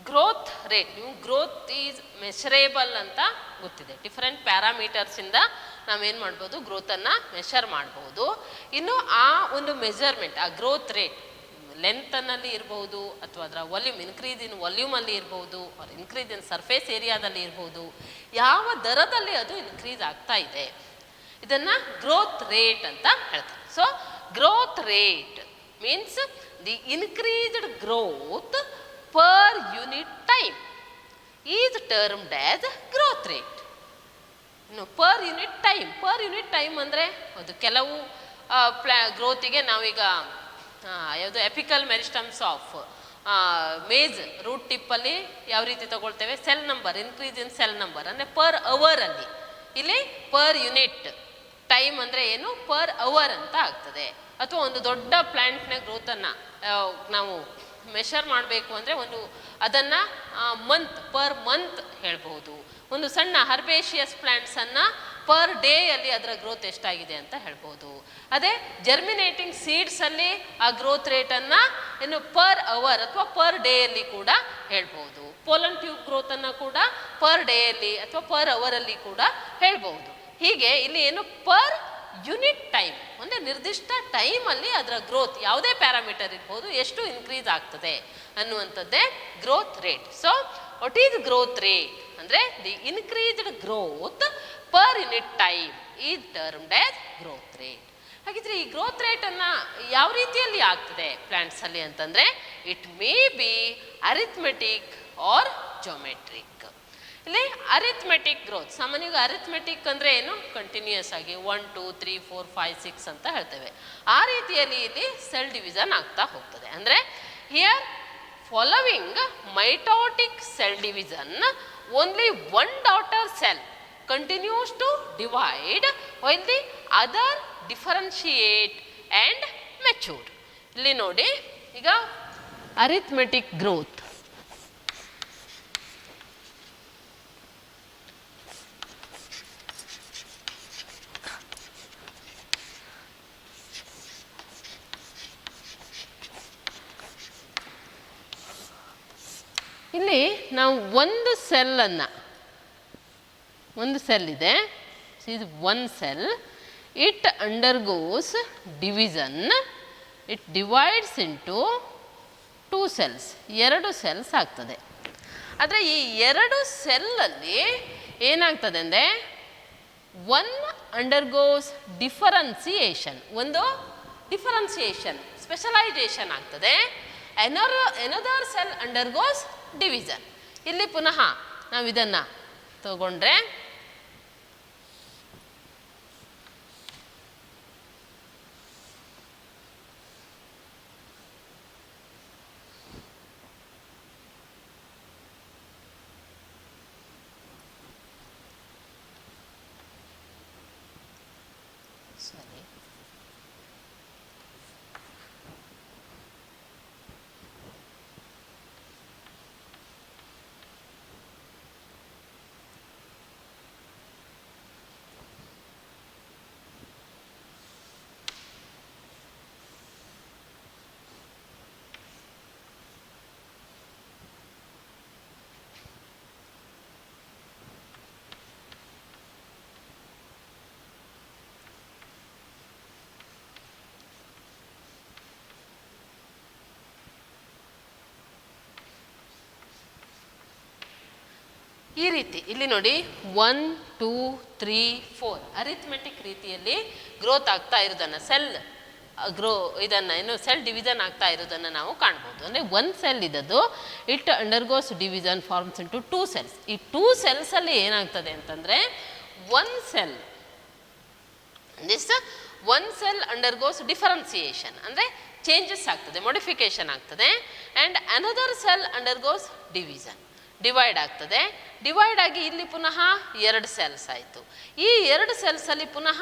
Growth rate, ನೀವು growth is ಮೆಷರೇಬಲ್ ಅಂತ ಗೊತ್ತಿದೆ. ಡಿಫರೆಂಟ್ ಪ್ಯಾರಾಮೀಟರ್ಸಿಂದ ನಾವೇನು ಮಾಡ್ಬೋದು, ಗ್ರೋತನ್ನು ಮೆಷರ್ ಮಾಡ್ಬೋದು. ಇನ್ನು ಆ ಒಂದು ಮೆಜರ್ಮೆಂಟ್, ಆ ಗ್ರೋತ್ ರೇಟ್ ಲೆಂತನಲ್ಲಿ ಇರ್ಬೋದು, ಅಥವಾ ಅದರ ವಾಲ್ಯೂಮ್, ಇನ್ಕ್ರೀಸ್ ಇನ್ ವಾಲ್ಯೂಮಲ್ಲಿ ಇರ್ಬೋದು, ಅವ್ರ ಇನ್ಕ್ರೀಸ್ ಇನ್ ಸರ್ಫೇಸ್ ಏರಿಯಾದಲ್ಲಿ ಇರ್ಬೋದು, ಯಾವ ದರದಲ್ಲಿ ಅದು ಇನ್ಕ್ರೀಸ್ ಆಗ್ತಾ ಇದೆ, ಇದನ್ನು ಗ್ರೋತ್ ರೇಟ್ ಅಂತ ಹೇಳ್ತಾರೆ. So growth rate means the increased growth per unit time is termed as growth rate. ಇನ್ನು ಪರ್ ಯೂನಿಟ್ ಟೈಮ್ ಅಂದರೆ ಅದು ಕೆಲವು ಗ್ರೋತಿಗೆ ನಾವೀಗ ಯಾವುದು apical meristems of maize root ಟಿಪ್ಪಲ್ಲಿ ಯಾವ ರೀತಿ ತಗೊಳ್ತೇವೆ, cell number, increase in cell number ಅಂದರೆ ಪರ್ ಅವರಲ್ಲಿ. ಇಲ್ಲಿ ಪರ್ ಯೂನಿಟ್ ಟೈಮ್ ಅಂದರೆ ಏನು, ಪರ್ ಅವರ್ ಅಂತ ಆಗ್ತದೆ. ಅಥವಾ ಒಂದು ದೊಡ್ಡ ಪ್ಲ್ಯಾಂಟ್ನ ಗ್ರೋತನ್ನು ನಾವು ಮೆಷರ್ ಮಾಡಬೇಕು ಅಂದರೆ ಅದನ್ನು ಪರ್ ಮಂತ್ ಹೇಳ್ಬೋದು. ಒಂದು ಸಣ್ಣ ಹರ್ಬೇಷಿಯಸ್ ಪ್ಲ್ಯಾಂಟ್ಸನ್ನು ಪರ್ ಡೇಯಲ್ಲಿ ಅದರ ಗ್ರೋತ್ ಎಷ್ಟಾಗಿದೆ ಅಂತ ಹೇಳ್ಬೋದು. ಅದೇ ಜರ್ಮಿನೇಟಿಂಗ್ ಸೀಡ್ಸಲ್ಲಿ ಆ ಗ್ರೋತ್ ರೇಟನ್ನು ಇನ್ನು ಪರ್ ಅವರ್ ಅಥವಾ ಪರ್ ಡೇಯಲ್ಲಿ ಕೂಡ ಹೇಳ್ಬೋದು. ಪೋಲನ್ ಟ್ಯೂಬ್ ಗ್ರೋತನ್ನು ಕೂಡ ಪರ್ ಡೇಯಲ್ಲಿ ಅಥವಾ ಪರ್ ಅವರಲ್ಲಿ ಕೂಡ ಹೇಳ್ಬೋದು. ಹೀಗೆ ಇಲ್ಲಿ ಏನು ಪರ್ ಯೂನಿಟ್ ಟೈಮ್, ಒಂದು ನಿರ್ದಿಷ್ಟ ಟೈಮಲ್ಲಿ ಅದರ ಗ್ರೋತ್ ಯಾವುದೇ ಪ್ಯಾರಾಮೀಟರ್ ಇರ್ಬೋದು ಎಷ್ಟು ಇನ್ಕ್ರೀಸ್ ಆಗ್ತದೆ ಅನ್ನುವಂಥದ್ದೇ growth rate. So what is growth rate ಅಂದರೆ the increased growth per unit time is termed as growth rate. ಹಾಗಿದ್ರೆ ಈ ಗ್ರೋತ್ ರೇಟನ್ನು ಯಾವ ರೀತಿಯಲ್ಲಿ ಆಗ್ತದೆ ಪ್ಲಾಂಟ್ಸಲ್ಲಿ ಅಂತಂದರೆ it may be arithmetic or geometric. ಇಲ್ಲಿ ಅರಿಥ್ಮೆಟಿಕ್ ಗ್ರೋತ್, ಸಾಮಾನ್ಯವಾಗಿ ಅರಿಥ್ಮೆಟಿಕ್ ಅಂದರೆ ಏನು, ಕಂಟಿನ್ಯೂಯಸ್ ಆಗಿ 1 2 3 4 5 6 ಅಂತ ಹೇಳ್ತೇವೆ. ಆ ರೀತಿಯಲ್ಲಿ ಇಲ್ಲಿ ಸೆಲ್ ಡಿವಿಷನ್ ಆಗ್ತಾ ಹೋಗ್ತದೆ. ಅಂದರೆ here following mitotic cell division only one daughter cell continues to divide while the other differentiate and mature. ಇಲ್ಲಿ ನೋಡಿ, ಈಗ ಅರಿಥ್ಮೆಟಿಕ್ ಗ್ರೋತ್, ಇಲ್ಲಿ ನಾವು ಒಂದು ಸೆಲ್ ಇದೆ, is one cell, it undergoes division, it divides into 2 cells, 2 cells ಆಗ್ತದೆ. ಆದರೆ ಈ 2 ಸೆಲ್ಲಲ್ಲಿ ಏನಾಗ್ತದೆ ಅಂದರೆ one undergoes differentiation, ಒಂದು ಡಿಫರೆನ್ಸಿಯೇಷನ್ ಸ್ಪೆಷಲೈಸೇಷನ್ ಆಗ್ತದೆ. another cell undergoes division. ಇಲ್ಲಿ ಪುನಃ ನಾವು ಇದನ್ನು ತಗೊಂಡ್ರೆ ಸರಿ, ಈ ರೀತಿ ಇಲ್ಲಿ ನೋಡಿ 1 2 3 4 ಅರಿಥ್ಮೆಟಿಕ್ ರೀತಿಯಲ್ಲಿ ಗ್ರೋತ್ ಆಗ್ತಾ ಇರೋದನ್ನು ಸೆಲ್ ಡಿವಿಷನ್ ಆಗ್ತಾ ಇರೋದನ್ನು ನಾವು ಕಾಣ್ಬೋದು. ಅಂದರೆ ಒಂದು ಸೆಲ್ ಇದ್ದದ್ದು it undergoes division forms into 2 cells. ಈ 2 ಸೆಲ್ಸಲ್ಲಿ ಏನಾಗ್ತದೆ ಅಂತಂದರೆ ಒನ್ ಸೆಲ್ ಅಂಡರ್ಗೋಸ್ ಡಿಫರೆನ್ಸಿಯೇಷನ್ ಅಂದರೆ ಚೇಂಜಸ್ ಆಗ್ತದೆ, ಮಾಡಿಫಿಕೇಶನ್ ಆಗ್ತದೆ. And another cell undergoes divide ಆಗ್ತದೆ. ಡಿವೈಡ್ ಆಗಿ ಇಲ್ಲಿ ಪುನಃ 2 ಸೆಲ್ಸ್ ಆಯಿತು. ಈ 2 ಸೆಲ್ಸಲ್ಲಿ ಪುನಃ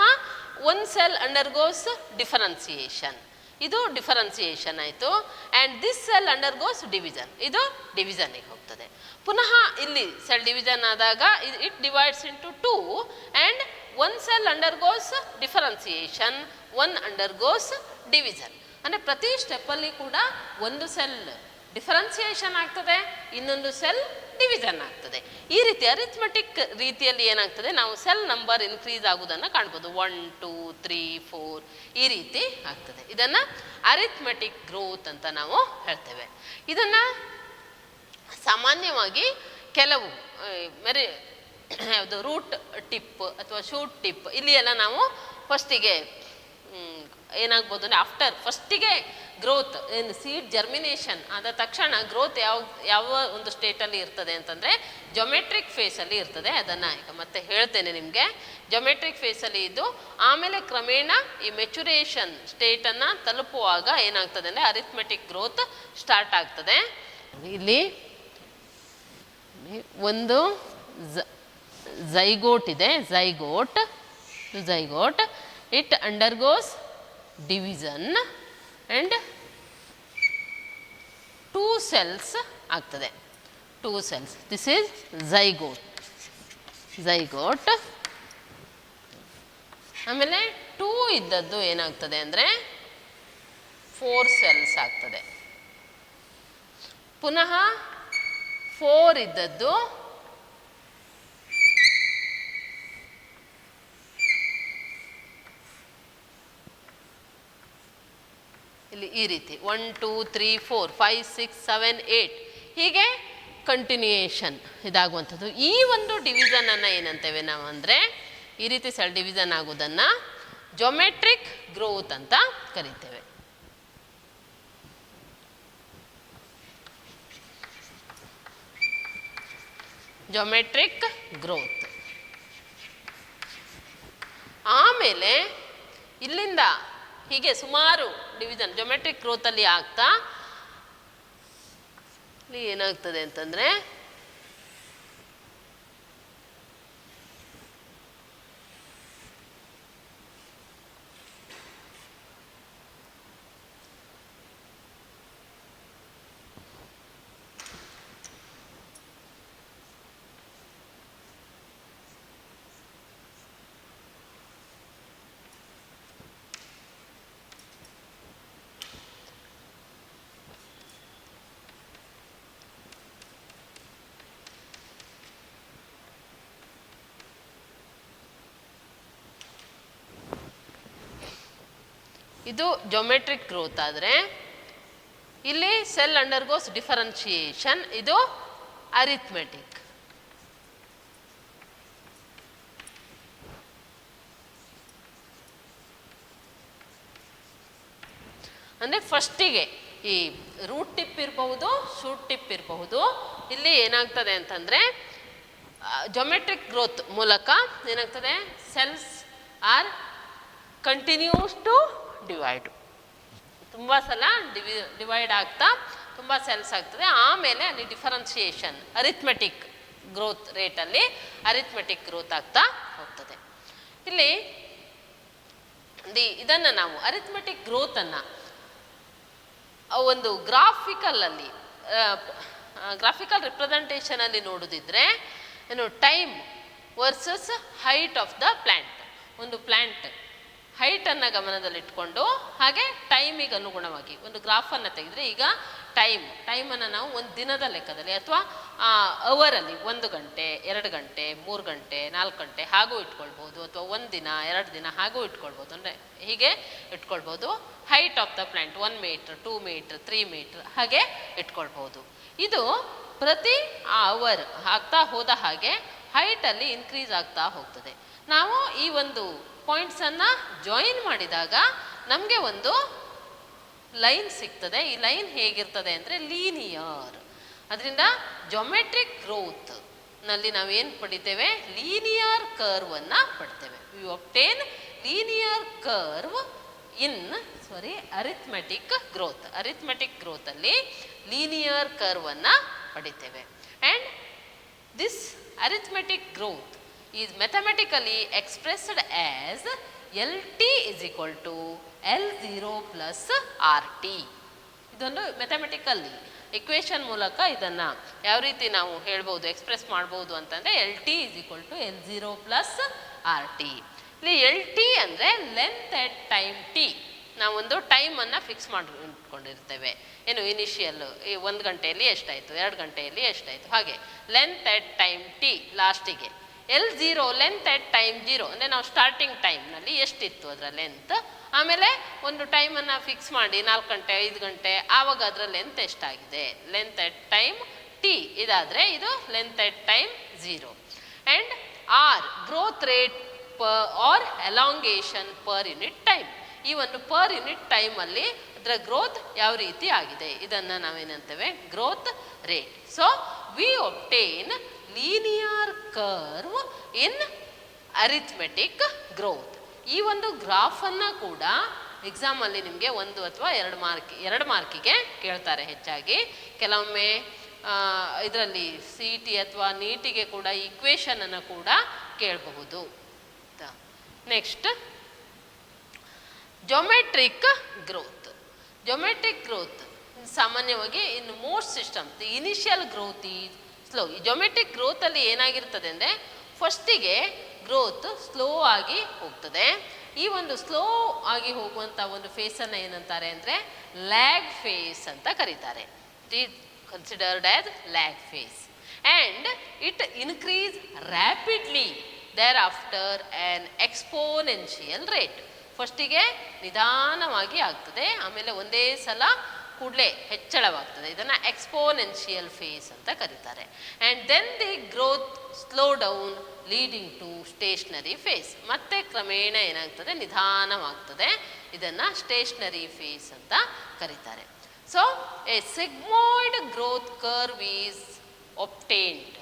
1 ಸೆಲ್ ಅಂಡರ್ಗೋಸ್ ಡಿಫರೆನ್ಸಿಯೇಷನ್, ಇದು ಡಿಫರೆನ್ಸಿಯೇಷನ್ ಆಯಿತು. And this cell undergoes division, ಇದು ಡಿವಿಷನ್ನಿಗೆ ಹೋಗ್ತದೆ. ಪುನಃ ಇಲ್ಲಿ ಸೆಲ್ ಡಿವಿಷನ್ ಆದಾಗ it divides into 2 and 1 cell undergoes differentiation, 1 undergoes division. ಅಂದರೆ ಪ್ರತಿ ಸ್ಟೆಪ್ಪಲ್ಲಿ ಕೂಡ ಒಂದು ಸೆಲ್ ಡಿಫರೆನ್ಸಿಯೇಷನ್ ಆಗ್ತದೆ, ಇನ್ನೊಂದು ಸೆಲ್ ಡಿವಿಷನ್ ಆಗ್ತದೆ. ಈ ರೀತಿ ಅರಿಥ್ಮೆಟಿಕ್ ರೀತಿಯಲ್ಲಿ ಏನಾಗ್ತದೆ, ನಾವು ಸೆಲ್ ನಂಬರ್ ಇನ್ಕ್ರೀಸ್ ಆಗುವುದನ್ನು ಕಾಣ್ಬೋದು. 1 2 3 4 ಈ ರೀತಿ ಆಗ್ತದೆ. ಇದನ್ನು ಅರಿಥ್ಮೆಟಿಕ್ ಗ್ರೋತ್ ಅಂತ ನಾವು ಹೇಳ್ತೇವೆ. ಇದನ್ನು ಸಾಮಾನ್ಯವಾಗಿ ಕೆಲವು ಯಾವುದು ರೂಟ್ ಟಿಪ್ ಅಥವಾ ಶೂಟ್ ಟಿಪ್ ಇಲ್ಲಿ ಎಲ್ಲ ನಾವು ಫಸ್ಟಿಗೆ ಏನಾಗ್ಬೋದು ಅಂದರೆ ಆಫ್ಟರ್ ಫಸ್ಟಿಗೆ ಗ್ರೋತ್ ಏನು ಸೀಡ್ ಜರ್ಮಿನೇಷನ್ ಆದ ತಕ್ಷಣ ಗ್ರೋತ್ ಯಾವ ಒಂದು ಸ್ಟೇಟಲ್ಲಿ ಇರ್ತದೆ ಅಂತಂದರೆ ಜೊಮೆಟ್ರಿಕ್ ಫೇಸಲ್ಲಿ ಇರ್ತದೆ. ಅದನ್ನು ಈಗ ಮತ್ತೆ ಹೇಳ್ತೇನೆ ನಿಮಗೆ. ಜೊಮೆಟ್ರಿಕ್ ಫೇಸಲ್ಲಿ ಇದ್ದು ಆಮೇಲೆ ಕ್ರಮೇಣ ಈ ಮೆಚುರೇಷನ್ ಸ್ಟೇಟನ್ನು ತಲುಪುವಾಗ ಏನಾಗ್ತದೆ ಅಂದರೆ ಅರಿಥ್ಮೆಟಿಕ್ ಗ್ರೋತ್ ಸ್ಟಾರ್ಟ್ ಆಗ್ತದೆ. ಇಲ್ಲಿ ಒಂದು ಝೈಗೋಟ್ ಇದೆ, zygote it undergoes division and 2 cells ಆಗ್ತದೆ. 2 cells. This is zygote. ಆಮೇಲೆ 2 ಇದ್ದದ್ದು ಏನಾಗ್ತದೆ ಅಂದರೆ 4 cells ಆಗ್ತದೆ. ಪುನಃ 4 ಇದ್ದದ್ದು ಇಲ್ಲಿ ಈ ರೀತಿ 1 2 3 4 5 6 7 8 ಹೀಗೆ ಕಂಟಿನ್ಯೂಯೇಷನ್ ಇದಾಗುವಂಥದ್ದು. ಈ ಒಂದು ಡಿವಿಷನನ್ನು ಏನಂತೇವೆ ನಾವು ಅಂದರೆ ಈ ರೀತಿ ಸೆಲ್ ಡಿವಿಷನ್ ಆಗೋದನ್ನು ಜೊಮೆಟ್ರಿಕ್ ಗ್ರೋತ್ ಅಂತ ಕರಿತೇವೆ. Geometric growth. ಆಮೇಲೆ ಇಲ್ಲಿಂದ ಹೀಗೆ ಸುಮಾರು ಡಿವಿಷನ್ ಜೊಮೆಟ್ರಿಕ್ ಗ್ರೋತಲ್ಲಿ ಆಗ್ತಾ ಇಲ್ಲಿ ಏನಾಗ್ತದೆ ಅಂತಂದರೆ ಇದು ಜೊಮೆಟ್ರಿಕ್ ಗ್ರೋತ್ ಆದರೆ ಇಲ್ಲಿ ಸೆಲ್ ಅಂಡರ್ಗೋಸ್ ಡಿಫರೆನ್ಷಿಯೇಷನ್, ಇದು ಅರಿಥ್ಮೆಟಿಕ್. ಅಂದರೆ ಫಸ್ಟಿಗೆ ಈ ರೂಟ್ ಟಿಪ್ ಇರಬಹುದು, ಶೂಟ್ ಟಿಪ್ ಇರಬಹುದು. ಇಲ್ಲಿ ಏನಾಗ್ತದೆ ಅಂತಂದರೆ ಜೊಮೆಟ್ರಿಕ್ ಗ್ರೋತ್ ಮೂಲಕ ಏನಾಗ್ತದೆ cells are continues to divide. ತುಂಬ ಸಲ ಡಿವೈಡ್ ಆಗ್ತಾ ತುಂಬ ಸೆಲ್ಸ್ ಆಗ್ತದೆ. ಆಮೇಲೆ ಅಲ್ಲಿ ಡಿಫರೆನ್ಷಿಯೇಷನ್ ಅರಿಥ್ಮೆಟಿಕ್ ಗ್ರೋತ್ ರೇಟಲ್ಲಿ ಅರಿಥ್ಮೆಟಿಕ್ ಗ್ರೋತ್ ಆಗ್ತಾ ಹೋಗ್ತದೆ. ಇಲ್ಲಿ ಇದನ್ನು ನಾವು ಅರಿಥ್ಮೆಟಿಕ್ ಗ್ರೋತನ್ನು ಒಂದು ಗ್ರಾಫಿಕಲ್ ರಿಪ್ರೆಸೆಂಟೇಷನಲ್ಲಿ ನೋಡೋದಿದ್ರೆ ಏನು time versus height of the plant. ಒಂದು ಪ್ಲ್ಯಾಂಟ್ ಹೈಟನ್ನು ಗಮನದಲ್ಲಿಟ್ಕೊಂಡು ಹಾಗೆ ಟೈಮಿಗೆ ಅನುಗುಣವಾಗಿ ಒಂದು ಗ್ರಾಫನ್ನು ತೆಗೆದರೆ ಈಗ ಟೈಮನ್ನು ನಾವು ಒಂದು ದಿನದ ಲೆಕ್ಕದಲ್ಲಿ ಅಥವಾ ಅವರಲ್ಲಿ 1 ಗಂಟೆ 2 ಗಂಟೆ 3 ಗಂಟೆ 4 ಗಂಟೆ ಹಾಗೂ ಇಟ್ಕೊಳ್ಬೋದು, ಅಥವಾ 1 ದಿನ 2 ದಿನ ಹಾಗೂ ಇಟ್ಕೊಳ್ಬೋದು. ಅಂದರೆ ಹೀಗೆ ಇಟ್ಕೊಳ್ಬೋದು. Height of the plant 1 metre 2 metre 3 metre ಹಾಗೆ ಇಟ್ಕೊಳ್ಬೋದು. ಇದು ಪ್ರತಿ ಅವರ್ ಆಗ್ತಾ ಹೋದ ಹಾಗೆ ಹೈಟಲ್ಲಿ ಇನ್ಕ್ರೀಸ್ ಆಗ್ತಾ ಹೋಗ್ತದೆ. ನಾವು ಈ ಒಂದು ಪಾಯಿಂಟ್ಸನ್ನು ಜಾಯಿನ್ ಮಾಡಿದಾಗ ನಮಗೆ ಒಂದು ಲೈನ್ ಸಿಗ್ತದೆ. ಈ ಲೈನ್ ಹೇಗಿರ್ತದೆ ಅಂದರೆ ಲೀನಿಯರ್. ಅದರಿಂದ ಜೊಮೆಟ್ರಿಕ್ ಗ್ರೋತ್ ನಲ್ಲಿ ನಾವೇನು ಪಡಿತೇವೆ, ಲೀನಿಯರ್ ಕರ್ವನ್ನು ಪಡ್ತೇವೆ. We obtain linear curve in arithmetic growth. Arithmetic ಗ್ರೋತಲ್ಲಿ ಲೀನಿಯರ್ ಕರ್ವನ್ನು ಪಡಿತೇವೆ. And this arithmetic growth is mathematically expressed as LT is equal to L0 plus RT. ಇದೊಂದು ಮೆಥಮೆಟಿಕಲ್ಲಿ ಇಕ್ವೇಷನ್ ಮೂಲಕ ಇದನ್ನು ಯಾವ ರೀತಿ ನಾವು ಹೇಳ್ಬೋದು, ಎಕ್ಸ್ಪ್ರೆಸ್ ಮಾಡ್ಬೋದು ಅಂತಂದರೆ LT is equal to L0 plus RT. ಇಲ್ಲಿ LT ಅಂದರೆ ಲೆಂತ್ ಎಟ್ ಟೈಮ್ T. ನಾವೊಂದು ಟೈಮನ್ನು ಫಿಕ್ಸ್ ಮಾಡಿಕೊಂಡಿರ್ತೇವೆ. ಏನು ಇನಿಷಿಯಲ್ 1 ಗಂಟೆಯಲ್ಲಿ ಎಷ್ಟಾಯಿತು, 2 ಗಂಟೆಯಲ್ಲಿ ಎಷ್ಟಾಯಿತು, ಹಾಗೆ ಲೆಂತ್ ಎಟ್ ಟೈಮ್ ಟಿ ಲಾಸ್ಟಿಗೆ. L0 ಲೆಂತ್ ಎಟ್ ಟೈಮ್ 0 ಅಂದರೆ ನಾವು ಸ್ಟಾರ್ಟಿಂಗ್ ಟೈಮ್ನಲ್ಲಿ ಎಷ್ಟಿತ್ತು ಅದರ ಲೆಂತ್, ಆಮೇಲೆ ಒಂದು ಟೈಮನ್ನು ಫಿಕ್ಸ್ ಮಾಡಿ 4 ಗಂಟೆ 5 ಗಂಟೆ, ಆವಾಗ ಅದರ ಲೆಂತ್ ಎಷ್ಟಾಗಿದೆ, ಲೆಂತ್ ಎಟ್ ಟೈಮ್ ಟಿ ಇದಾದರೆ ಇದು length at time 0. And R growth rate or elongation per unit time. ಈ ಒಂದು ಪರ್ ಯೂನಿಟ್ ಟೈಮಲ್ಲಿ ಅದರ ಗ್ರೋತ್ ಯಾವ ರೀತಿ ಆಗಿದೆ ಇದನ್ನು ನಾವೇನಂತೇವೆ growth rate. So we obtain linear curve in arithmetic growth. ಈ ಒಂದು ಗ್ರಾಫನ್ನು ಕೂಡ ಎಕ್ಸಾಮಲ್ಲಿ ನಿಮಗೆ 1 ಅಥವಾ 2 ಮಾರ್ಕಿಗೆ ಕೇಳ್ತಾರೆ ಹೆಚ್ಚಾಗಿ. ಕೆಲವೊಮ್ಮೆ ಇದರಲ್ಲಿ CET ಅಥವಾ ನೀಟಿಗೆ ಕೂಡ ಈಕ್ವೇಷನನ್ನು ಕೂಡ ಕೇಳಬಹುದು. Next geometric growth. Geometric growth ಸಾಮಾನ್ಯವಾಗಿ in most system the initial growth is slow. ಈ ಜೊಮೆಟ್ರಿಕ್ ಗ್ರೋತಲ್ಲಿ ಏನಾಗಿರ್ತದೆ ಅಂದರೆ ಫಸ್ಟಿಗೆ ಗ್ರೋತ್ ಸ್ಲೋ ಆಗಿ ಹೋಗ್ತದೆ. ಈ ಒಂದು ಸ್ಲೋ ಆಗಿ ಹೋಗುವಂಥ ಒಂದು ಫೇಸನ್ನು ಏನಂತಾರೆ ಅಂದರೆ ಲ್ಯಾಗ್ ಫೇಸ್ ಅಂತ ಕರೀತಾರೆ. It is considered as lag phase. And it increase rapidly thereafter an exponential rate. ಫಸ್ಟಿಗೆ ನಿಧಾನವಾಗಿ ಆಗ್ತದೆ, ಆಮೇಲೆ ಒಂದೇ ಸಲ ಕೂಡಲೇ ಹೆಚ್ಚಳವಾಗ್ತದೆ. ಇದನ್ನು ಎಕ್ಸ್ಪೋನೆನ್ಷಿಯಲ್ ಫೇಸ್ ಅಂತ ಕರೀತಾರೆ. And then the growth slow down leading to stationary phase. ಮತ್ತೆ ಕ್ರಮೇಣ ಏನಾಗ್ತದೆ ನಿಧಾನವಾಗ್ತದೆ. ಇದನ್ನು ಸ್ಟೇಷನರಿ ಫೇಸ್ ಅಂತ ಕರೀತಾರೆ. So a sigmoid growth curve is obtained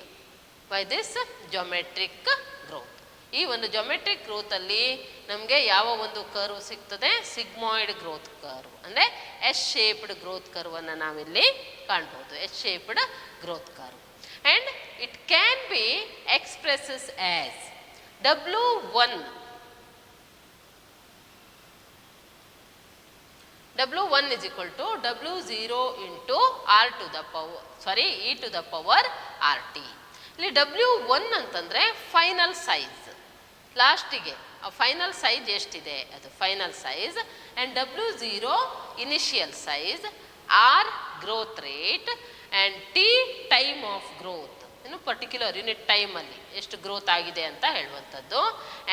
by this geometric growth. ಈ ಒಂದು ಜೊಮೆಟ್ರಿಕ್ ಗ್ರೋತಲ್ಲಿ ನಮಗೆ ಯಾವ ಒಂದು ಕರ್ವ್ ಸಿಗ್ತದೆ, ಸಿಗ್ಮಾಯ್ಡ್ ಗ್ರೋತ್ ಕರ್ವ್ ಅಂದರೆ ಎಸ್ ಶೇಪ್ಡ್ ಗ್ರೋತ್ ಕರ್ವನ್ನು ನಾವಿಲ್ಲಿ ಕಾಣ್ಬೋದು. S shaped growth curve. And it can be expresses as W1 is equal to W0 into R to the power E to the power RT. ಇಲ್ಲಿ W1 ಅಂತಂದರೆ final size, ಲಾಸ್ಟಿಗೆ ಆ final size ಎಷ್ಟಿದೆ ಅದು final size. And W0 initial size, R growth rate, and T time of growth, ಇನ್ನು particular unit ಟೈಮಲ್ಲಿ ಎಷ್ಟು growth ಆಗಿದೆ ಅಂತ ಹೇಳುವಂಥದ್ದು.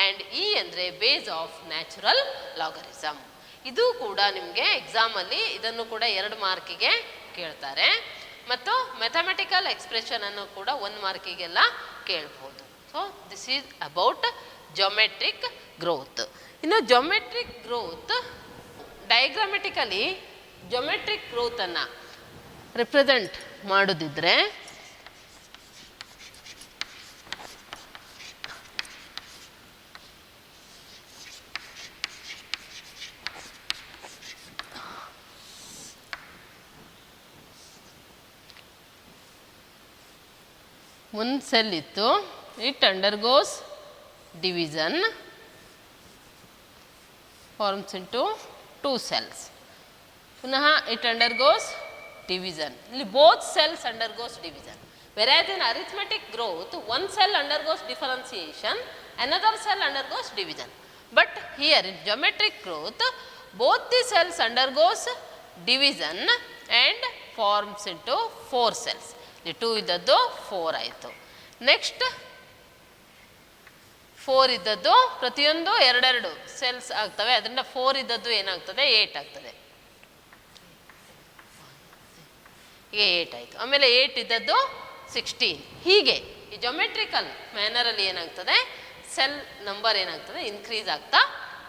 ಆ್ಯಂಡ್ E ಅಂದರೆ ಬೇಸ್ ಆಫ್ ನ್ಯಾಚುರಲ್ ಲಾಗರಿಸಮ್. ಇದು ಕೂಡ ನಿಮಗೆ ಎಕ್ಸಾಮಲ್ಲಿ ಇದನ್ನು ಕೂಡ 2 ಮಾರ್ಕಿಗೆ ಕೇಳ್ತಾರೆ. ಮತ್ತು ಮ್ಯಾಥಮೆಟಿಕಲ್ ಎಕ್ಸ್ಪ್ರೆಷನನ್ನು ಕೂಡ 1 ಮಾರ್ಕಿಗೆಲ್ಲ ಕೇಳ್ಬೋದು. So this is about geometric growth. ಇನ್ನು ಜೊಮೆಟ್ರಿಕ್ ಗ್ರೋತ್ ಡಯಾಗ್ರಾಮೆಟಿಕಲಿ ಜೊಮೆಟ್ರಿಕ್ ಗ್ರೋತನ್ನು ರಿಪ್ರೆಸೆಂಟ್ ಮಾಡೋದಿದ್ರೆ ಒಂದು ಸೆಲ್ ಇತ್ತು, it undergoes division, forms into 2 cells. ಪುನಃ ಇಟ್ ಅಂಡರ್ಗೋಸ್ ಡಿವಿಷನ್. ಇಲ್ಲಿ both cells undergoes division. Whereas in arithmetic growth one cell undergoes differentiation, another cell undergoes division. But here in geometric growth both the cells undergoes division and forms into 4 cells. ಈ 2 ಇದ್ದದ್ದು 4 ಆಯಿತು. Next 4 ಇದ್ದದ್ದು ಪ್ರತಿಯೊಂದು 2 cells ಆಗ್ತವೆ. ಅದರಿಂದ 4 ಇದ್ದದ್ದು ಏನಾಗ್ತದೆ 8 ಆಗ್ತದೆ. ಈಗ 8 ಆಯಿತು. ಆಮೇಲೆ 8 ಇದ್ದದ್ದು 16. ಹೀಗೆ ಈ ಜೊಮೆಟ್ರಿಕಲ್ ಮ್ಯಾನರಲ್ಲಿ ಏನಾಗ್ತದೆ ಸೆಲ್ ನಂಬರ್ ಏನಾಗ್ತದೆ ಇನ್ಕ್ರೀಸ್ ಆಗ್ತಾ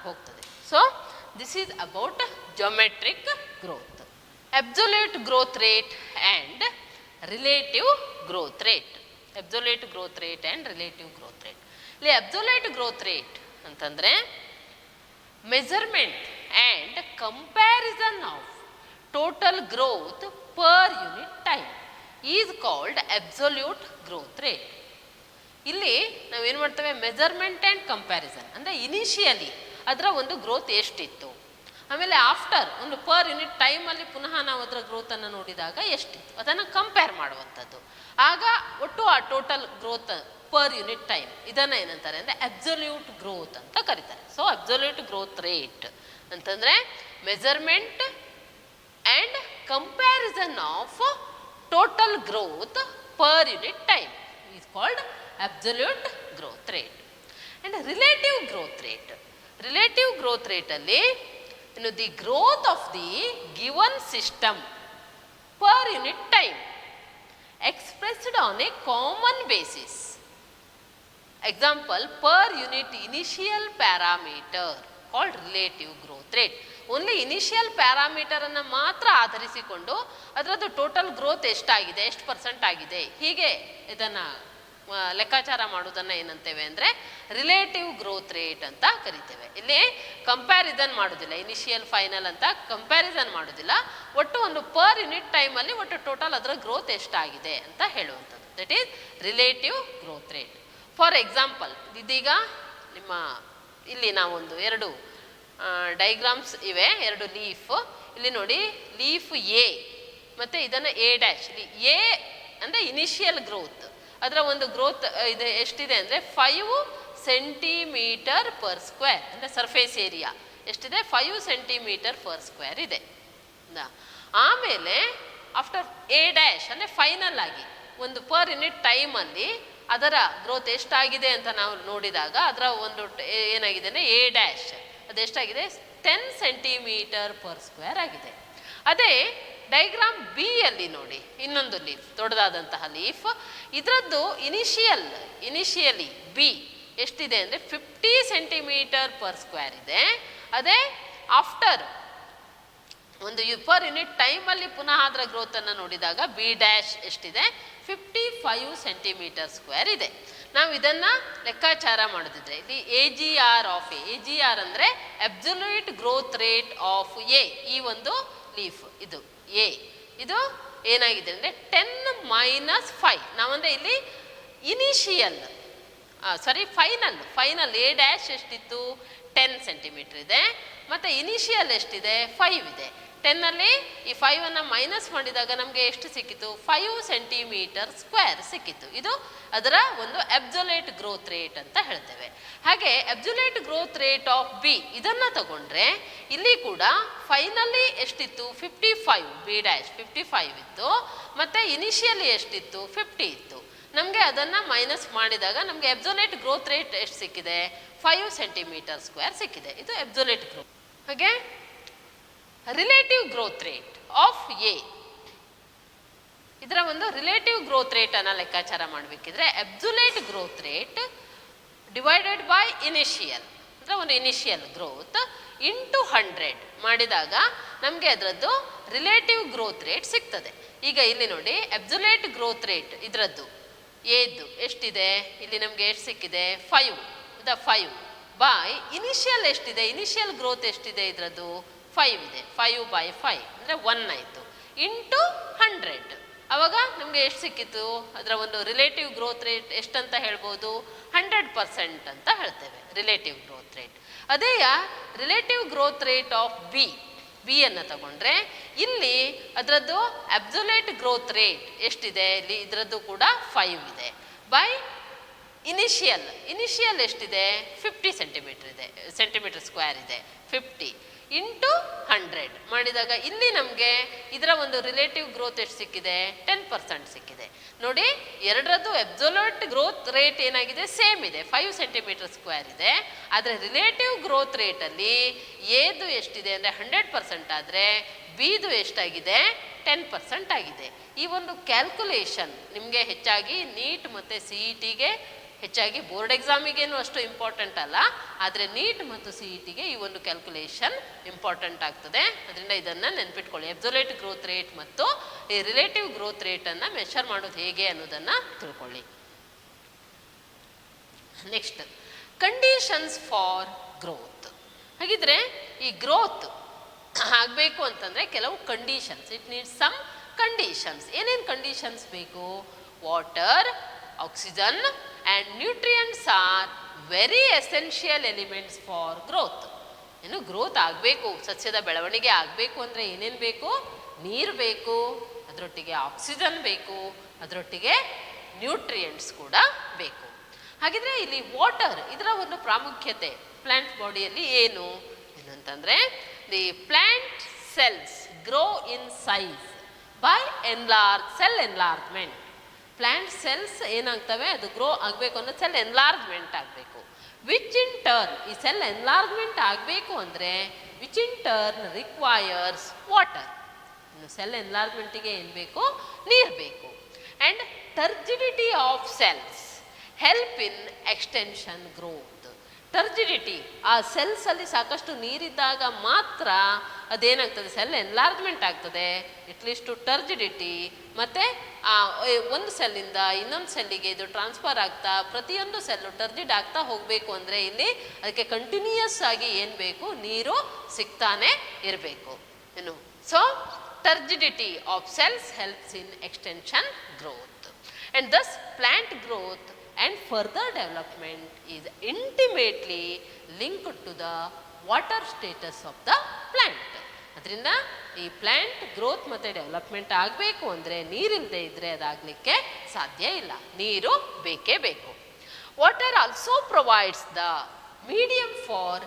ಹೋಗ್ತದೆ. So this is about geometric growth. Absolute growth rate and relative growth rate. Absolute growth rate and relative growth rate. ಇಲ್ಲಿ ಅಬ್ಸೊಲ್ಯೂಟ್ ಗ್ರೋತ್ ರೇಟ್ ಅಂತಂದರೆ measurement and comparison of total growth per unit time is called absolute growth rate. ಇಲ್ಲಿ ನಾವೇನು ಮಾಡ್ತೇವೆ measurement and comparison ಅಂದರೆ initially ಅದರ ಒಂದು growth ಎಷ್ಟಿತ್ತು, ಆಮೇಲೆ ಆಫ್ಟರ್ ಒಂದು ಪರ್ ಯೂನಿಟ್ ಟೈಮಲ್ಲಿ ಪುನಃ ನಾವು ಅದರ ಗ್ರೋತನ್ನು ನೋಡಿದಾಗ ಎಷ್ಟಿತ್ತು ಅದನ್ನು ಕಂಪೇರ್ ಮಾಡುವಂಥದ್ದು. ಆಗ ಒಟ್ಟು ಆ total growth per unit time ಇದನ್ನು ಏನಂತಾರೆ ಅಂದರೆ ಅಬ್ಸೊಲ್ಯೂಟ್ ಗ್ರೋತ್ ಅಂತ ಕರೀತಾರೆ. ಸೊ ಅಬ್ಸೊಲ್ಯೂಟ್ ಗ್ರೋತ್ ರೇಟ್ ಅಂತಂದರೆ measurement and comparison of total growth per unit time is called absolute growth rate. And relative growth rate. Relative growth rate alli the growth of the given system per unit time expressed on a common basis. Example, per unit initial parameter called relative growth rate. Only initial ಪ್ಯಾರಾಮೀಟರನ್ನು ಮಾತ್ರ ಆಧರಿಸಿಕೊಂಡು ಅದರದ್ದು total growth ಎಷ್ಟಾಗಿದೆ, ಎಷ್ಟು % ಆಗಿದೆ, ಹೀಗೆ ಇದನ್ನು ಲೆಕ್ಕಾಚಾರ ಮಾಡೋದನ್ನು ಏನಂತೇವೆ ಅಂದರೆ ರಿಲೇಟಿವ್ ಗ್ರೋತ್ ರೇಟ್ ಅಂತ ಕರಿತೇವೆ. ಇಲ್ಲಿ ಕಂಪ್ಯಾರಿಸನ್ ಮಾಡೋದಿಲ್ಲ, ಇನಿಷಿಯಲ್ ಫೈನಲ್ ಅಂತ ಕಂಪ್ಯಾರಿಸನ್ ಮಾಡೋದಿಲ್ಲ, ಒಟ್ಟು ಒಂದು ಪರ್ ಯೂನಿಟ್ ಟೈಮಲ್ಲಿ ಒಟ್ಟು ಟೋಟಲ್ ಅದರ ಗ್ರೋತ್ ಎಷ್ಟಾಗಿದೆ ಅಂತ ಹೇಳುವಂಥದ್ದು. That is relative growth rate. For example, ಇದೀಗ ನಿಮ್ಮ ಇಲ್ಲಿ ನಾವೊಂದು 2 ಡೈಗ್ರಾಮ್ಸ್ ಇವೆ, 2 ಲೀಫ್. ಇಲ್ಲಿ ನೋಡಿ, ಲೀಫ್ ಎ ಮತ್ತು ಇದನ್ನು ಎ ಡ್ಯಾಶ್. ಇಲ್ಲಿ ಎ ಅಂದರೆ ಇನಿಷಿಯಲ್ ಗ್ರೋತ್, ಅದರ ಒಂದು ಗ್ರೋತ್ ಇದೆ ಎಷ್ಟಿದೆ ಅಂದರೆ 5 ಸೆಂಟಿಮೀಟರ್ ಪರ್ ಸ್ಕ್ವೇರ್, ಅಂದರೆ ಸರ್ಫೇಸ್ ಏರಿಯಾ ಎಷ್ಟಿದೆ 5 ಸೆಂಟಿಮೀಟರ್ ಪರ್ ಸ್ಕ್ವೇರ್ ಇದೆ. ಆಮೇಲೆ ಆಫ್ಟರ್ ಎ ಡ್ಯಾಶ್ ಅಂದರೆ ಫೈನಲ್ ಆಗಿ ಒಂದು ಪರ್ ಯೂನಿಟ್ ಟೈಮಲ್ಲಿ ಅದರ ಗ್ರೋತ್ ಎಷ್ಟಾಗಿದೆ ಅಂತ ನಾವು ನೋಡಿದಾಗ ಅದರ ಒಂದು ಏನಾಗಿದೆ ಅಂದರೆ ಎ ಡ್ಯಾಶ್ ಅದೆಷ್ಟಾಗಿದೆ 10 ಸೆಂಟಿಮೀಟರ್ ಪರ್ ಸ್ಕ್ವೇರ್ ಆಗಿದೆ. ಅದೇ ಡೈಗ್ರಾಮ್ ಬಿ ಅಲ್ಲಿ ನೋಡಿ, ಇನ್ನೊಂದು ಲೀಫ್, ದೊಡ್ಡದಾದಂತಹ ಲೀಫ್, ಇದರದ್ದು ಇನಿಷಿಯಲಿ ಬಿ ಎಷ್ಟಿದೆ ಅಂದರೆ 50 ಸೆಂಟಿಮೀಟರ್ ಪರ್ ಸ್ಕ್ವೇರ್ ಇದೆ. ಅದೇ ಆಫ್ಟರ್ ಒಂದು ಪರ್ ಯೂನಿಟ್ ಟೈಮಲ್ಲಿ ಪುನಃ ಅದರ ಗ್ರೋತನ್ನು ನೋಡಿದಾಗ ಬಿ ಡ್ಯಾಶ್ ಎಷ್ಟಿದೆ 55 ಸೆಂಟಿಮೀಟರ್ ಸ್ಕ್ವೇರ್ ಇದೆ. ನಾವು ಇದನ್ನು ಲೆಕ್ಕಾಚಾರ ಮಾಡೋದಿದ್ರೆ ಇಲ್ಲಿ A G R of A G R ಅಂದರೆ absolute growth rate of A, ಈ ಒಂದು ಲೀಫ್ ಇದು ಎ, ಇದು ಏನಾಗಿದೆ ಅಂದರೆ 10 - 5. ನಾವಂದರೆ ಇಲ್ಲಿ ಇನಿಷಿಯಲ್ ಫೈನಲ್ ಎ ಡ್ಯಾಶ್ ಎಷ್ಟಿತ್ತು 10 ಸೆಂಟಿಮೀಟರ್ ಇದೆ, ಮತ್ತು ಇನಿಷಿಯಲ್ ಎಷ್ಟಿದೆ 5 ಇದೆ. 10ಅಲ್ಲಿ ಈ 5ಅನ್ನು ಮೈನಸ್ ಮಾಡಿದಾಗ ನಮಗೆ ಎಷ್ಟು ಸಿಕ್ಕಿತು 5 ಸೆಂಟಿಮೀಟರ್ ಸ್ಕ್ವೇರ್ ಸಿಕ್ಕಿತು. ಇದು ಅದರ ಒಂದು ಅಬ್ಸಲ್ಯೂಟ್ ಗ್ರೋತ್ ರೇಟ್ ಅಂತ ಹೇಳ್ತೇವೆ. ಹಾಗೆ absolute growth rate of B ಇದನ್ನು ತಗೊಂಡ್ರೆ ಇಲ್ಲಿ ಕೂಡ ಫೈನಲಿ ಎಷ್ಟಿತ್ತು 55, ಬಿ ಡ್ಯಾಶ್ 55 ಇತ್ತು, ಮತ್ತು ಇನಿಷಿಯಲಿ ಎಷ್ಟಿತ್ತು 50 ಇತ್ತು. ನಮಗೆ ಅದನ್ನು ಮೈನಸ್ ಮಾಡಿದಾಗ ನಮಗೆ ಅಬ್ಸಲ್ಯೂಟ್ ಗ್ರೋತ್ ರೇಟ್ ಎಷ್ಟು ಸಿಕ್ಕಿದೆ 5 ಸೆಂಟಿಮೀಟರ್ ಸ್ಕ್ವೇರ್ ಸಿಕ್ಕಿದೆ. ಇದು ಅಬ್ಸಲ್ಯೂಟ್ ಗ್ರೋತ್. ಹಾಗೆ relative growth rate of A, ಇದರ ಒಂದು ರಿಲೇಟಿವ್ ಗ್ರೋತ್ ರೇಟನ್ನು ಲೆಕ್ಕಾಚಾರ ಮಾಡಬೇಕಿದ್ರೆ absolute growth rate divided by initial, ಅಂದರೆ ಒಂದು ಇನಿಷಿಯಲ್ ಗ್ರೋತ್ ಇಂಟು 100 ಮಾಡಿದಾಗ ನಮಗೆ ಅದರದ್ದು ರಿಲೇಟಿವ್ ಗ್ರೋತ್ ರೇಟ್ ಸಿಗ್ತದೆ. ಈಗ ಇಲ್ಲಿ ನೋಡಿ, ಅಬ್ಸಲ್ಯೂಟ್ ಗ್ರೋತ್ ರೇಟ್ ಇದರದ್ದು ಎದ್ದು ಎಷ್ಟಿದೆ, ಇಲ್ಲಿ ನಮಗೆ ಎಷ್ಟು ಸಿಕ್ಕಿದೆ 5 ಬೈ ಇನಿಷಿಯಲ್ ಎಷ್ಟಿದೆ, ಇನಿಷಿಯಲ್ ಗ್ರೋತ್ ಎಷ್ಟಿದೆ ಇದರದ್ದು 5 ಇದೆ, 5/5 ಅಂದರೆ 1 ಆಯಿತು, ಇಂಟು 100. ಆವಾಗ ನಮಗೆ ಎಷ್ಟು ಸಿಕ್ಕಿತು, ಅದರ ಒಂದು ರಿಲೇಟಿವ್ ಗ್ರೋತ್ ರೇಟ್ ಎಷ್ಟಂತ ಹೇಳ್ಬೋದು 100% ಅಂತ ಹೇಳ್ತೇವೆ ರಿಲೇಟಿವ್ ಗ್ರೋತ್ ರೇಟ್. ಅದೇ relative growth rate of B ಅನ್ನು ತಗೊಂಡ್ರೆ ಇಲ್ಲಿ ಅದರದ್ದು ಅಬ್ಸಲ್ಯೂಟ್ ಗ್ರೋತ್ ರೇಟ್ ಎಷ್ಟಿದೆ, ಇಲ್ಲಿ ಇದರದ್ದು ಕೂಡ 5 ಇದೆ, ಬೈ ಇನಿಷಿಯಲ್ ಎಷ್ಟಿದೆ 50 ಸೆಂಟಿಮೀಟರ್ ಸ್ಕ್ವೇರ್ ಇದೆ, 50 ಇಂಟು 100 ಮಾಡಿದಾಗ ಇಲ್ಲಿ ನಮಗೆ ಇದರ ಒಂದು ರಿಲೇಟಿವ್ ಗ್ರೋತ್ ಎಷ್ಟು ಸಿಕ್ಕಿದೆ 10% ಸಿಕ್ಕಿದೆ. ನೋಡಿ, ಎರಡರದ್ದು ಅಬ್ಸಲ್ಯೂಟ್ ಗ್ರೋತ್ ರೇಟ್ ಏನಾಗಿದೆ ಸೇಮ್ ಇದೆ, 5 ಸೆಂಟಿಮೀಟರ್ ಸ್ಕ್ವೇರ್ ಇದೆ. ಆದರೆ ರಿಲೇಟಿವ್ ಗ್ರೋತ್ ರೇಟಲ್ಲಿ ಎದು ಎಷ್ಟಿದೆ ಅಂದರೆ 100% ಆದರೆ ಬಿದು ಎಷ್ಟಾಗಿದೆ 10% ಆಗಿದೆ. ಈ ಒಂದು ಕ್ಯಾಲ್ಕುಲೇಷನ್ ನಿಮಗೆ ಹೆಚ್ಚಾಗಿ ನೀಟ್ ಮತ್ತು ಸಿ ಇ ಟಿಗೆ, ಹೆಚ್ಚಾಗಿ ಬೋರ್ಡ್ ಎಕ್ಸಾಮಿಗೇನು ಅಷ್ಟು ಇಂಪಾರ್ಟೆಂಟ್ ಅಲ್ಲ, ಆದರೆ ನೀಟ್ ಮತ್ತು ಸಿ ಇ ಟಿಗೆ ಈ ಒಂದು ಕ್ಯಾಲ್ಕುಲೇಷನ್ ಇಂಪಾರ್ಟೆಂಟ್ ಆಗ್ತದೆ. ಅದರಿಂದ ಇದನ್ನು ನೆನ್ಪಿಟ್ಕೊಳ್ಳಿ. ಅಬ್ಸಲ್ಯೂಟ್ ಗ್ರೋತ್ ರೇಟ್ ಮತ್ತು ಈ ರಿಲೇಟಿವ್ ಗ್ರೋತ್ ರೇಟನ್ನು ಮೆಷರ್ ಮಾಡೋದು ಹೇಗೆ ಅನ್ನೋದನ್ನು ತಿಳ್ಕೊಳ್ಳಿ. Next, conditions for growth. ಹಾಗಿದ್ರೆ ಈ ಗ್ರೋತ್ ಆಗಬೇಕು ಅಂತಂದರೆ ಕೆಲವು conditions, it needs some conditions. ಏನೇನು ಕಂಡೀಷನ್ಸ್ ಬೇಕು? Water, oxygen and nutrients are very essential elements for growth. ಏನು ಗ್ರೋತ್ ಆಗಬೇಕು, ಸಸ್ಯದ ಬೆಳವಣಿಗೆ ಆಗಬೇಕು ಅಂದರೆ ಏನೇನು ಬೇಕು? ನೀರು ಬೇಕು, ಅದರೊಟ್ಟಿಗೆ ಆಕ್ಸಿಜನ್ ಬೇಕು, ಅದರೊಟ್ಟಿಗೆ ನ್ಯೂಟ್ರಿಯೆಂಟ್ಸ್ ಕೂಡ ಬೇಕು. ಹಾಗಿದ್ರೆ ಇಲ್ಲಿ ವಾಟರ್ ಇದರ ಒಂದು ಪ್ರಾಮುಖ್ಯತೆ ಪ್ಲಾಂಟ್ ಬಾಡಿಯಲ್ಲಿ ಏನು ಅಂತಂದರೆ the plant cells grow in size by cell enlargement. Plant cells ಏನಾಗ್ತವೆ, ಅದು ಗ್ರೋ ಆಗಬೇಕು ಅನ್ನೋ ಸೆಲ್ ಎನ್ಲಾರ್ಜ್ಮೆಂಟ್ ಆಗಬೇಕು. ವಿಚ್ ಇನ್ ಟರ್ನ್, ಈ ಸೆಲ್ ಎನ್ಲಾರ್ಜ್ಮೆಂಟ್ ಆಗಬೇಕು ಅಂದರೆ which in turn requires water. ಇನ್ನು ಸೆಲ್ ಎನ್ಲಾರ್ಜ್ಮೆಂಟಿಗೆ ಏನು ಬೇಕು, ನೀರು ಬೇಕು. And turgidity of cells help in extension growth. Turgidity, ಆ ಸೆಲ್ಸಲ್ಲಿ ಸಾಕಷ್ಟು ನೀರಿದ್ದಾಗ ಮಾತ್ರ ಅದೇನಾಗ್ತದೆ, ಸೆಲ್ ಎನ್ಲಾರ್ಜ್ಮೆಂಟ್ ಆಗ್ತದೆ. ಇಟ್ಲೀಸ್ಟು ಟರ್ಜಿಡಿಟಿ ಮತ್ತು ಒಂದು ಸೆಲ್ಲಿಂದ ಇನ್ನೊಂದು ಸೆಲ್ಲಿಗೆ ಇದು ಟ್ರಾನ್ಸ್ಫರ್ ಆಗ್ತಾ ಪ್ರತಿಯೊಂದು ಸೆಲ್ಲು ಟರ್ಜಿಡ್ ಆಗ್ತಾ ಹೋಗಬೇಕು ಅಂದರೆ ಇಲ್ಲಿ ಅದಕ್ಕೆ ಕಂಟಿನ್ಯೂಯಸ್ ಆಗಿ ಏನು ಬೇಕು, ನೀರು ಸಿಗ್ತಾನೆ ಇರಬೇಕು. ಏನು, so turgidity of cells helps in extension growth. And thus plant growth and further development is intimately linked to the water status of the plant. ಅದರಿಂದ ಈ ಪ್ಲ್ಯಾಂಟ್ ಗ್ರೋತ್ ಮತ್ತು ಡೆವಲಪ್ಮೆಂಟ್ ಆಗಬೇಕು ಅಂದರೆ ನೀರಿಲ್ಲದೆ ಇದ್ದರೆ ಅದಾಗಲಿಕ್ಕೆ ಸಾಧ್ಯ ಇಲ್ಲ, ನೀರು ಬೇಕೇ ಬೇಕು. Water also provides the medium for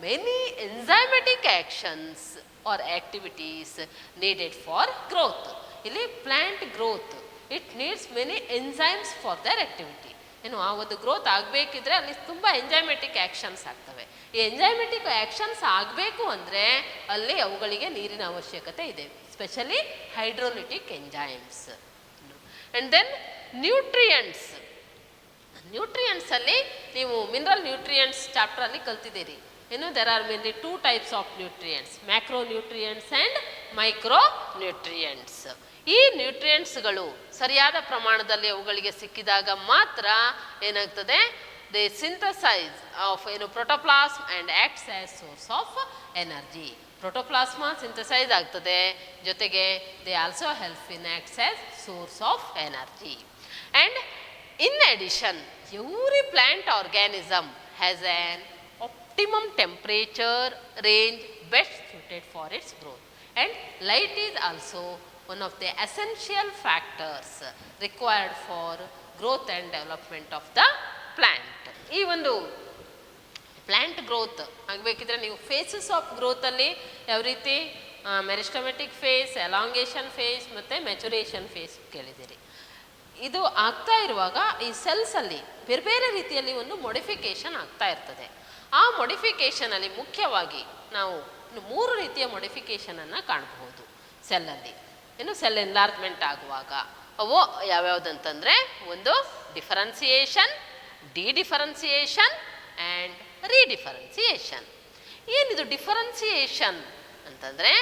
many enzymatic actions or activities needed for growth. ಇಲ್ಲಿ plant growth it needs many enzymes for their activity. ಏನು, ಆ ಒಂದು ಗ್ರೋತ್ ಆಗಬೇಕಿದ್ರೆ ಅಲ್ಲಿ ತುಂಬ ಎಂಜೈಮೆಟಿಕ್ ಆ್ಯಕ್ಷನ್ಸ್ ಆಗ್ತವೆ. ಈ ಎಂಜೈಮೆಟಿಕ್ ಆ್ಯಕ್ಷನ್ಸ್ ಆಗಬೇಕು ಅಂದರೆ ಅಲ್ಲಿ ಅವುಗಳಿಗೆ ನೀರಿನ ಅವಶ್ಯಕತೆ ಇದೆ, specially hydrolytic enzymes. And then nutrients. ನ್ಯೂಟ್ರಿಯೆಂಟ್ಸಲ್ಲಿ ನೀವು ಮಿನರಲ್ ನ್ಯೂಟ್ರಿಯೆಂಟ್ಸ್ ಚಾಪ್ಟ್ರಲ್ಲಿ ಕಲ್ತಿದ್ದೀರಿ. ಏನು, there are mainly 2 types of nutrients, macro nutrients and micro nutrients. ಈ ನ್ಯೂಟ್ರಿಯೆಂಟ್ಸ್ಗಳು ಸರಿಯಾದ ಪ್ರಮಾಣದಲ್ಲಿ ಅವುಗಳಿಗೆ ಸಿಕ್ಕಿದಾಗ ಮಾತ್ರ ಏನಾಗ್ತದೆ, they synthesise of protoplasm and acts as source of energy. Protoplasm synthesise ಆಗ್ತದೆ, ಜೊತೆಗೆ they also help in acts as source of energy. And in addition every plant organism has an optimum temperature range best suited for its growth, and light is also one of the essential factors required for growth and development of the plant. ಈ ಒಂದು plant growth ಆಗಬೇಕಿದ್ರೆ ನೀವು phases of ಗ್ರೋತಲ್ಲಿ ಯಾವ ರೀತಿ meristematic face, elongation face ಮತ್ತು maturation face ಕೇಳಿದ್ದೀರಿ. ಇದು ಆಗ್ತಾ ಇರುವಾಗ ಈ ಸೆಲ್ಸಲ್ಲಿ ಬೇರೆ ಬೇರೆ ರೀತಿಯಲ್ಲಿ ಒಂದು ಮೊಡಿಫಿಕೇಷನ್ ಆಗ್ತಾ ಇರ್ತದೆ. ಆ ಮೊಡಿಫಿಕೇಷನಲ್ಲಿ ಮುಖ್ಯವಾಗಿ ನಾವು 3 ರೀತಿಯ ಮೊಡಿಫಿಕೇಷನನ್ನು ಕಾಣಬಹುದು ಸೆಲ್ಲಲ್ಲಿ. ಏನು, ಸೆಲ್ ಎನ್ಲಾರ್ಜ್ಮೆಂಟ್ ಆಗುವಾಗ ಅವು ಯಾವ್ಯಾವುದಂತಂದರೆ, ಒಂದು ಡಿಫರೆನ್ಸಿಯೇಷನ್, ಡಿಡಿಫರೆನ್ಸಿಯೇಷನ್ ಆ್ಯಂಡ್ ರೀಡಿಫರೆನ್ಸಿಯೇಷನ್. ಏನಿದು ಡಿಫರೆನ್ಸಿಯೇಷನ್ ಅಂತಂದರೆ,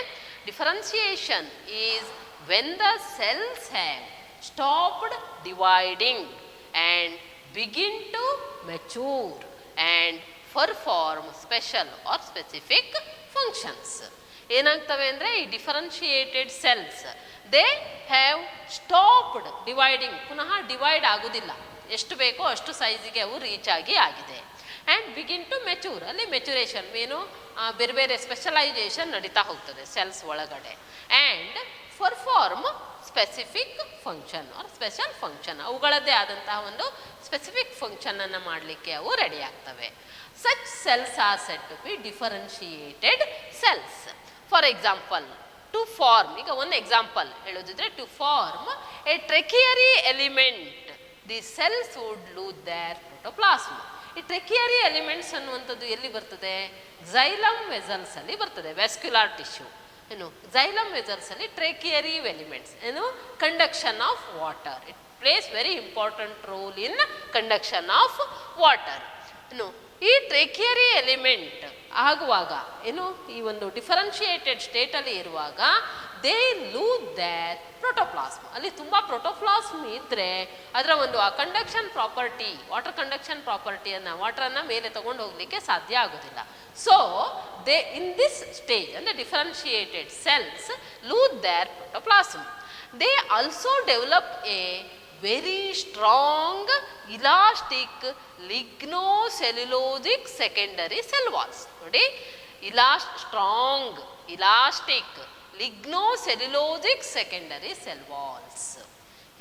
differentiation is when the cells have stopped dividing and begin to mature and perform special or specific functions. ಏನಾಗ್ತವೆ ಅಂದರೆ, ಈ differentiated cells they have stopped dividing, ಪುನಃ ಡಿವೈಡ್ ಆಗೋದಿಲ್ಲ, ಎಷ್ಟು ಬೇಕೋ ಅಷ್ಟು ಸೈಜಿಗೆ ಅವು ರೀಚ್ ಆಗಿದೆ. ಆ್ಯಂಡ್ ಬಿಗಿನ್ ಟು ಮೆಚೂರ್, ಅಲ್ಲಿ ಮೆಚುರೇಷನ್ ಏನು ಬೇರೆ ಬೇರೆ ಸ್ಪೆಷಲೈಸೇಷನ್ ನಡೀತಾ ಹೋಗ್ತದೆ ಸೆಲ್ಸ್ ಒಳಗಡೆ. And perform specific function or special function, ಅವುಗಳದ್ದೇ ಆದಂತಹ ಒಂದು ಸ್ಪೆಸಿಫಿಕ್ ಫಂಕ್ಷನನ್ನು ಮಾಡಲಿಕ್ಕೆ ಅವು ರೆಡಿ ಆಗ್ತವೆ. Such cells are said to be differentiated cells. For example, to form, ಈಗ ಒಂದು example ಹೇಳೋದಿದ್ರೆ, to form a tracheary element, the cells would lose their protoplasm. ಈ ಟ್ರೆಕಿಯರಿ elements ಅನ್ನುವಂಥದ್ದು ಎಲ್ಲಿ ಬರ್ತದೆ, ಝೈಲಮ್ ವೆಸಲ್ಸ್ ಅಲ್ಲಿ ಬರ್ತದೆ, ವ್ಯಾಸ್ಕ್ಯುಲಾರ್ ಟಿಶ್ಯೂ. ಏನು, ಝೈಲಮ್ ವೆಸಲ್ಸ್ ಅಲ್ಲಿ ಟ್ರೆಕಿಯರಿ ಎಲಿಮೆಂಟ್ಸ್ ಏನು, conduction of water, it place very important role in conduction of water. ಏನು, ಈ ಟ್ರೆಕಿಯರಿ ಎಲಿಮೆಂಟ್ ಆಗುವಾಗ ಏನು, ಈ ಒಂದು ಡಿಫರೆನ್ಷಿಯೇಟೆಡ್ ಸ್ಟೇಟಲ್ಲಿ ಇರುವಾಗ ದೇ ಲೂಸ್ ದೇರ್ ಪ್ರೋಟೋಪ್ಲಾಸ್ಮ್, ಅಲ್ಲಿ ತುಂಬ ಪ್ರೋಟೋಪ್ಲಾಸ್ಮ್ ಇದ್ದರೆ ಅದರ ಒಂದು ಆ ಕಂಡಕ್ಷನ್ ಪ್ರಾಪರ್ಟಿ, ವಾಟರ್ ಕಂಡಕ್ಷನ್ ಪ್ರಾಪರ್ಟಿಯನ್ನು, ವಾಟರನ್ನು ಮೇಲೆ ತಗೊಂಡು ಹೋಗಲಿಕ್ಕೆ ಸಾಧ್ಯ ಆಗೋದಿಲ್ಲ. So they in this stage ಅಂದರೆ differentiated cells lose their protoplasm. They also develop a very strong elastic lignocellulosic secondary cell walls. ನೋಡಿ, strong elastic lignocellulosic secondary cell walls.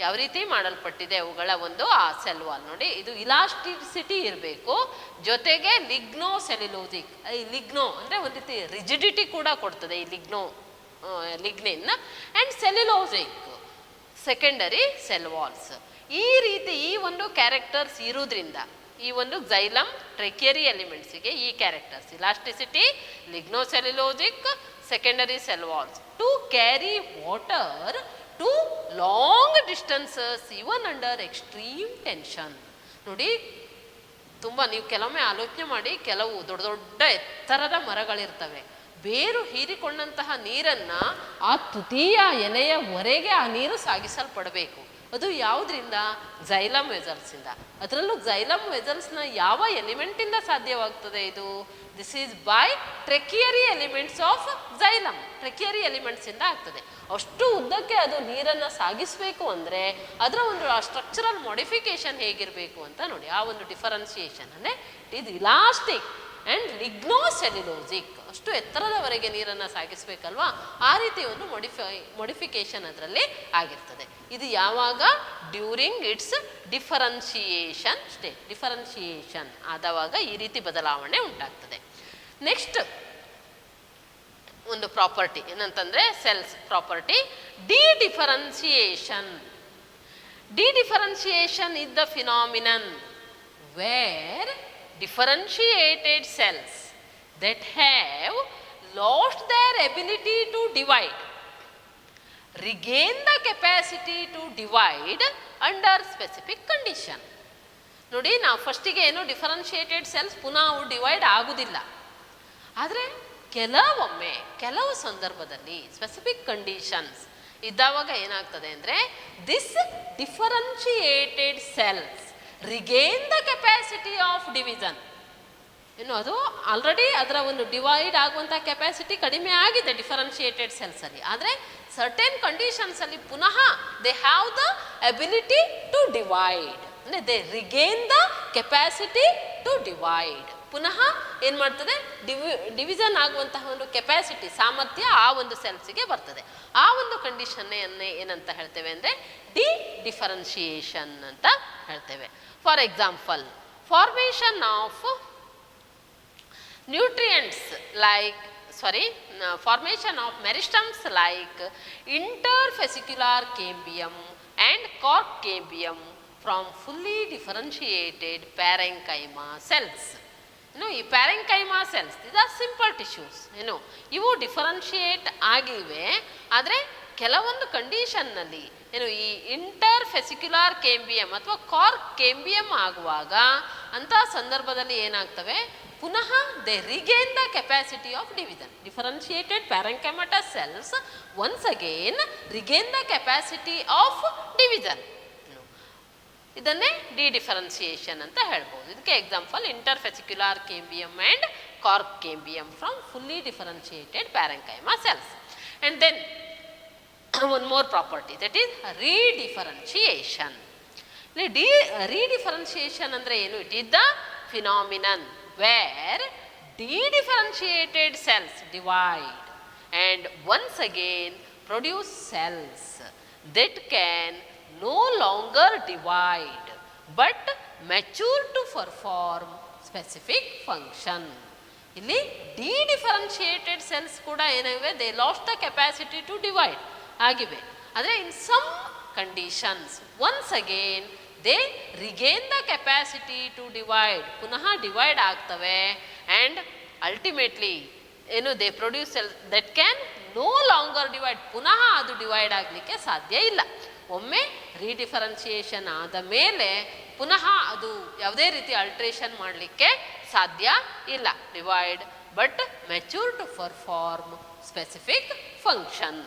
ಯಾವ ರೀತಿ ಮಾಡಲ್ಪಟ್ಟಿದೆ ಅವುಗಳ ಒಂದು ಆ ಸೆಲ್ ವಾಲ್ ನೋಡಿ. ಇದು ಇಲಾಸ್ಟಿಸಿಟಿ ಇರಬೇಕು, ಜೊತೆಗೆ ಲಿಗ್ನೋ ಸೆಲ್ಯುಲೋಸಿಕ್. ಈ ಲಿಗ್ನೋ ಅಂದರೆ ಒಂದು ರೀತಿ ರಿಜಿಡಿಟಿ ಕೂಡ ಕೊಡ್ತದೆ ಈ lignin and cellulosic secondary cell walls. ಈ ರೀತಿ ಈ ಒಂದು ಕ್ಯಾರೆಕ್ಟರ್ಸ್ ಇರೋದ್ರಿಂದ ಈ ಒಂದು xylem ಟ್ರೆಕಿಯರಿ ಎಲಿಮೆಂಟ್ಸಿಗೆ ಈ characters elasticity, lignocellulosic, secondary cell walls to carry water to long distances even under extreme tension. ನೋಡಿ ತುಂಬ ನೀವು ಕೆಲವೊಮ್ಮೆ ಆಲೋಚನೆ ಮಾಡಿ, ಕೆಲವು ದೊಡ್ಡ ದೊಡ್ಡ ಎತ್ತರದ ಮರಗಳಿರ್ತವೆ, ಬೇರು ಹೀರಿಕೊಂಡಂತಹ ನೀರನ್ನು ಆ ತುದಿಯ ಎಲೆಯವರೆಗೆ ಆ ನೀರು ಸಾಗಿಸಲ್ಪಡಬೇಕು. ಅದು ಯಾವುದರಿಂದ? xylem ವೆಸಲ್ಸಿಂದ. ಅದರಲ್ಲೂ xylem ವೆಸಲ್ಸ್ನ ಯಾವ ಎಲಿಮೆಂಟಿಂದ ಸಾಧ್ಯವಾಗ್ತದೆ ಇದು? This is by tracheary elements of xylem. Tracheary ಎಲಿಮೆಂಟ್ಸಿಂದ ಆಗ್ತದೆ. ಅಷ್ಟು ಉದ್ದಕ್ಕೆ ಅದು ನೀರನ್ನು ಸಾಗಿಸಬೇಕು ಅಂದರೆ ಅದರ ಒಂದು ಸ್ಟ್ರಕ್ಚರಲ್ ಮಾಡಿಫಿಕೇಶನ್ ಹೇಗಿರಬೇಕು ಅಂತ ನೋಡಿ. ಆ ಒಂದು ಡಿಫರೆನ್ಸಿಯೇಷನ್ ಅಂದರೆ ಇಟ್ ಈಸ್ ಇಲಾಸ್ಟಿಕ್ ಆ್ಯಂಡ್ ಲಿಗ್ನೋಸೆಲ್ಯುಲೋಸಿಕ್. ಅಷ್ಟು ಎತ್ತರದವರೆಗೆ ನೀರನ್ನು ಸಾಗಿಸಬೇಕಲ್ವಾ, ಆ ರೀತಿ ಒಂದು ಮಾಡಿಫಿಕೇಶನ್ ಅದರಲ್ಲಿ ಆಗಿರ್ತದೆ. ಇದು ಯಾವಾಗ? During its differentiation state. Differentiation ಆದವಾಗ ಈ ರೀತಿ ಬದಲಾವಣೆ ಉಂಟಾಗ್ತದೆ. ನೆಕ್ಸ್ಟ್ ಒಂದು ಪ್ರಾಪರ್ಟಿ ಏನಂತಂದರೆ cells property dedifferentiation. Dedifferentiation is the phenomenon where differentiated cells that have lost their ability to divide regain the capacity to divide under specific condition. ನೋಡಿ, ನಾವು ಫಸ್ಟಿಗೆ ಏನು ಡಿಫರೆನ್ಷಿಯೇಟೆಡ್ ಸೆಲ್ಸ್ ಪುನಃ ಅವು ಡಿವೈಡ್ ಆಗುವುದಿಲ್ಲ. ಆದರೆ ಕೆಲವೊಮ್ಮೆ ಕೆಲವು ಸಂದರ್ಭದಲ್ಲಿ ಸ್ಪೆಸಿಫಿಕ್ ಕಂಡೀಷನ್ಸ್ ಇದ್ದಾವಾಗ ಏನಾಗ್ತದೆ ಅಂದರೆ this differentiated cells regain the capacity of division. ಇನ್ನು ಅದು ಆಲ್ರೆಡಿ ಅದರ ಒಂದು ಡಿವೈಡ್ ಆಗುವಂಥ ಕೆಪಾಸಿಟಿ ಕಡಿಮೆ ಆಗಿದೆ ಡಿಫರೆನ್ಷಿಯೇಟೆಡ್ ಸೆಲ್ಸಲ್ಲಿ. ಆದರೆ ಸರ್ಟೆನ್ ಕಂಡೀಷನ್ಸಲ್ಲಿ ಪುನಃ they have the ability to divide, ಅಂದರೆ they regain the capacity to divide. ಪುನಃ ಏನು ಮಾಡ್ತದೆ? ಡಿವಿಷನ್ ಆಗುವಂತಹ ಒಂದು ಕೆಪಾಸಿಟಿ, ಸಾಮರ್ಥ್ಯ ಆ ಒಂದು ಸೆಲ್ಸಿಗೆ ಬರ್ತದೆ. ಆ ಒಂದು ಕಂಡೀಷನ್ನೇ ಏನಂತ ಹೇಳ್ತೇವೆ ಅಂದರೆ ಡಿಫರೆನ್ಷಿಯೇಷನ್ ಅಂತ ಹೇಳ್ತೇವೆ. For example, formation of nutrients like formation of meristems like interfascicular cambium and cork cambium from fully differentiated parenchyma cells. ಈ parenchyma cells these are simple tissues. ಇವು ಡಿಫರೆನ್ಷಿಯೇಟ್ ಆಗಿವೆ, ಆದರೆ ಕೆಲವೊಂದು ಕಂಡೀಷನ್ನಲ್ಲಿ ಈ ಇಂಟರ್ಫೆಸಿಕ್ಯುಲಾರ್ ಕೇಂಬಿಯಂ ಅಥವಾ ಕಾರ್ಕ್ ಕೇಂಬಿಯಂ ಆಗುವಾಗ ಅಂಥ ಸಂದರ್ಭದಲ್ಲಿ ಏನಾಗ್ತವೆ? ಪುನಃ they regain the capacity of division. Differentiated parenchymatous cells once again regain the capacity of division. ಇದನ್ನೇ ಡಿಫರೆನ್ಸಿಯೇಷನ್ ಅಂತ ಹೇಳ್ಬೋದು. ಇದಕ್ಕೆ example interfascicular cambium and cork cambium from fully differentiated parenchyma cells. And then one more property, that is redifferentiation. Redifferentiation ಅಂದರೆ ಏನು? It is the phenomenon where dedifferentiated cells divide and once again produce cells that can no longer divide but mature to perform specific function. ಇಲ್ಲಿ dedifferentiated cells ಕೂಡ ಏನಾಗಿವೆ? They lost the capacity to divide ಆಗಿವೆ. ಆದರೆ in some conditions once again they regain the capacity to divide. ಪುನಃ divide ಆಗ್ತವೆ and ultimately they produce cells that can no longer divide. ಪುನಃ ಅದು divide ಆಗಲಿಕ್ಕೆ ಸಾಧ್ಯ ಇಲ್ಲ. ಒಮ್ಮೆ ರೀಡಿಫರೆನ್ಸಿಯೇಷನ್ ಆದ ಮೇಲೆ ಪುನಃ ಅದು ಯಾವುದೇ ರೀತಿ ಅಲ್ಟ್ರೇಷನ್ ಮಾಡಲಿಕ್ಕೆ ಸಾಧ್ಯ ಇಲ್ಲ. Divide but mature to perform specific function.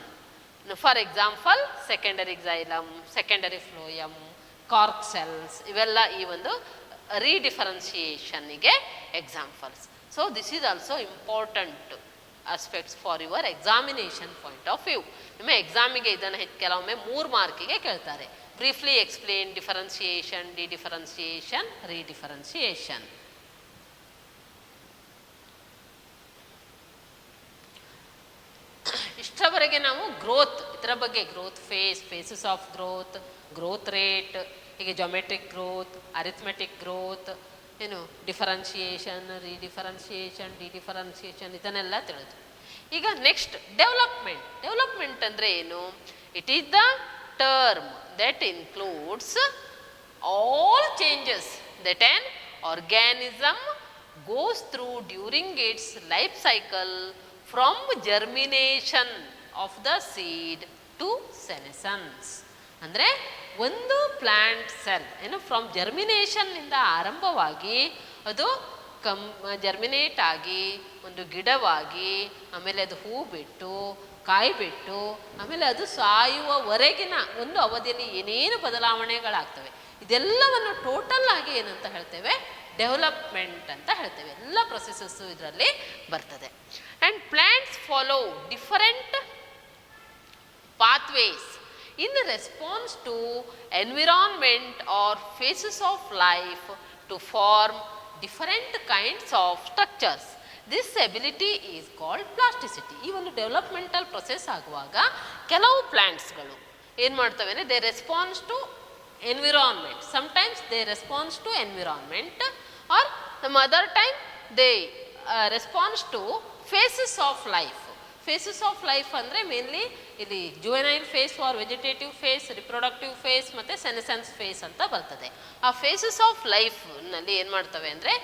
For example secondary xylem, secondary phloem, cork cells ಇವೆಲ್ಲ ಈ ಒಂದು ರೀಡಿಫರೆನ್ಸಿಯೇಷನ್ನಿಗೆ examples. So this is also important aspects for your examination point of view. ನಿಮ್ಮ ಎಕ್ಸಾಮಿಗೆ ಇದನ್ನು ಕೆಲವೊಮ್ಮೆ 3 ಮಾರ್ಕಿಗೆ ಕೇಳ್ತಾರೆ. Briefly explain differentiation, dedifferentiation, redifferentiation. ಇಷ್ಟವರೆಗೆ ನಾವು ಗ್ರೋತ್ ಇದರ ಬಗ್ಗೆ growth phase, phases of growth rate, ಹೀಗೆ ಜೊಮೆಟ್ರಿಕ್ ಗ್ರೋತ್, ಅರಿಥ್ಮೆಟಿಕ್ ಗ್ರೋತ್, ಏನು ಡಿಫರೆನ್ಷಿಯೇಷನ್, ರೀಡಿಫರೆನ್ಷಿಯೇಷನ್, ಡಿಡಿಫರೆನ್ಷಿಯೇಷನ್, ಇದನ್ನೆಲ್ಲ ತಿಳಿದ್ವಿ. ಈಗ ನೆಕ್ಸ್ಟ್ ಡೆವಲಪ್ಮೆಂಟ್ ಅಂದರೆ ಏನು? It is the term that includes all changes that an organism goes through during its life cycle from germination of the seed to senescence. ಅಂದರೆ ಒಂದು plant cell ಏನು from ಜರ್ಮಿನೇಷನ್ನಿಂದ ಆರಂಭವಾಗಿ ಅದು germinate ಆಗಿ ಒಂದು ಗಿಡವಾಗಿ, ಆಮೇಲೆ ಅದು ಹೂ ಬಿಟ್ಟು, ಕಾಯಿ ಬಿಟ್ಟು, ಆಮೇಲೆ ಅದು ಸಾಯುವವರೆಗಿನ ಒಂದು ಅವಧಿಯಲ್ಲಿ ಏನೇನು ಬದಲಾವಣೆಗಳಾಗ್ತವೆ, ಇದೆಲ್ಲವನ್ನು ಟೋಟಲ್ ಆಗಿ ಏನಂತ ಹೇಳ್ತೇವೆ? ಡೆವಲಪ್ಮೆಂಟ್ ಅಂತ ಹೇಳ್ತೇವೆ. ಎಲ್ಲ ಪ್ರೊಸೆಸಸ್ಸು ಇದರಲ್ಲಿ ಬರ್ತದೆ. And plants follow different pathways in response to environment or phases of life to form different kinds of structures. This ability is called plasticity. ಈ ಒಂದು ಡೆವಲಪ್ಮೆಂಟಲ್ ಪ್ರೊಸೆಸ್ ಆಗುವಾಗ ಕೆಲವು ಪ್ಲಾಂಟ್ಸ್ಗಳು ಏನು ಮಾಡ್ತವೆ ಅಂದರೆ they response to environment. Sometimes they response to environment or some other time they response to phases of life. Phases of life ಅಂದರೆ mainly ಇಲ್ಲಿ juvenile phase or vegetative phase, reproductive phase ಮತ್ತು senescence face ಅಂತ ಬರ್ತದೆ. ಆ phases of ಲೈಫ್ನಲ್ಲಿ ಏನು ಮಾಡ್ತವೆ ಅಂದರೆ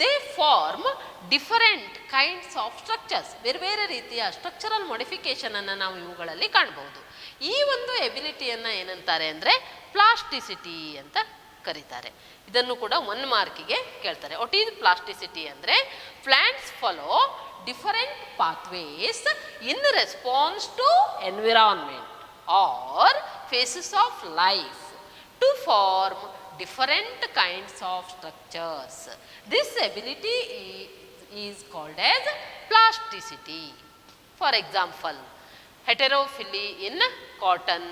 they form different kinds of structures. ಬೇರೆ ಬೇರೆ ರೀತಿಯ ಸ್ಟ್ರಕ್ಚರಲ್ ಮಾಡಿಫಿಕೇಷನನ್ನು ನಾವು ಇವುಗಳಲ್ಲಿ ಕಾಣ್ಬೋದು. ಈ ಒಂದು ಎಬಿಲಿಟಿಯನ್ನು ಏನಂತಾರೆ ಅಂದರೆ ಪ್ಲಾಸ್ಟಿಸಿಟಿ ಅಂತ ಕರೀತಾರೆ. ಇದನ್ನು ಕೂಡ 1 ಮಾರ್ಕಿಗೆ ಕೇಳ್ತಾರೆ. ವಾಟ್ ಈಸ್ ಪ್ಲಾಸ್ಟಿಸಿಟಿ ಅಂದರೆ plants follow different pathways in response to environment or phases of life to form different kinds of structures. This ability is called as plasticity. For example, heterophily in cotton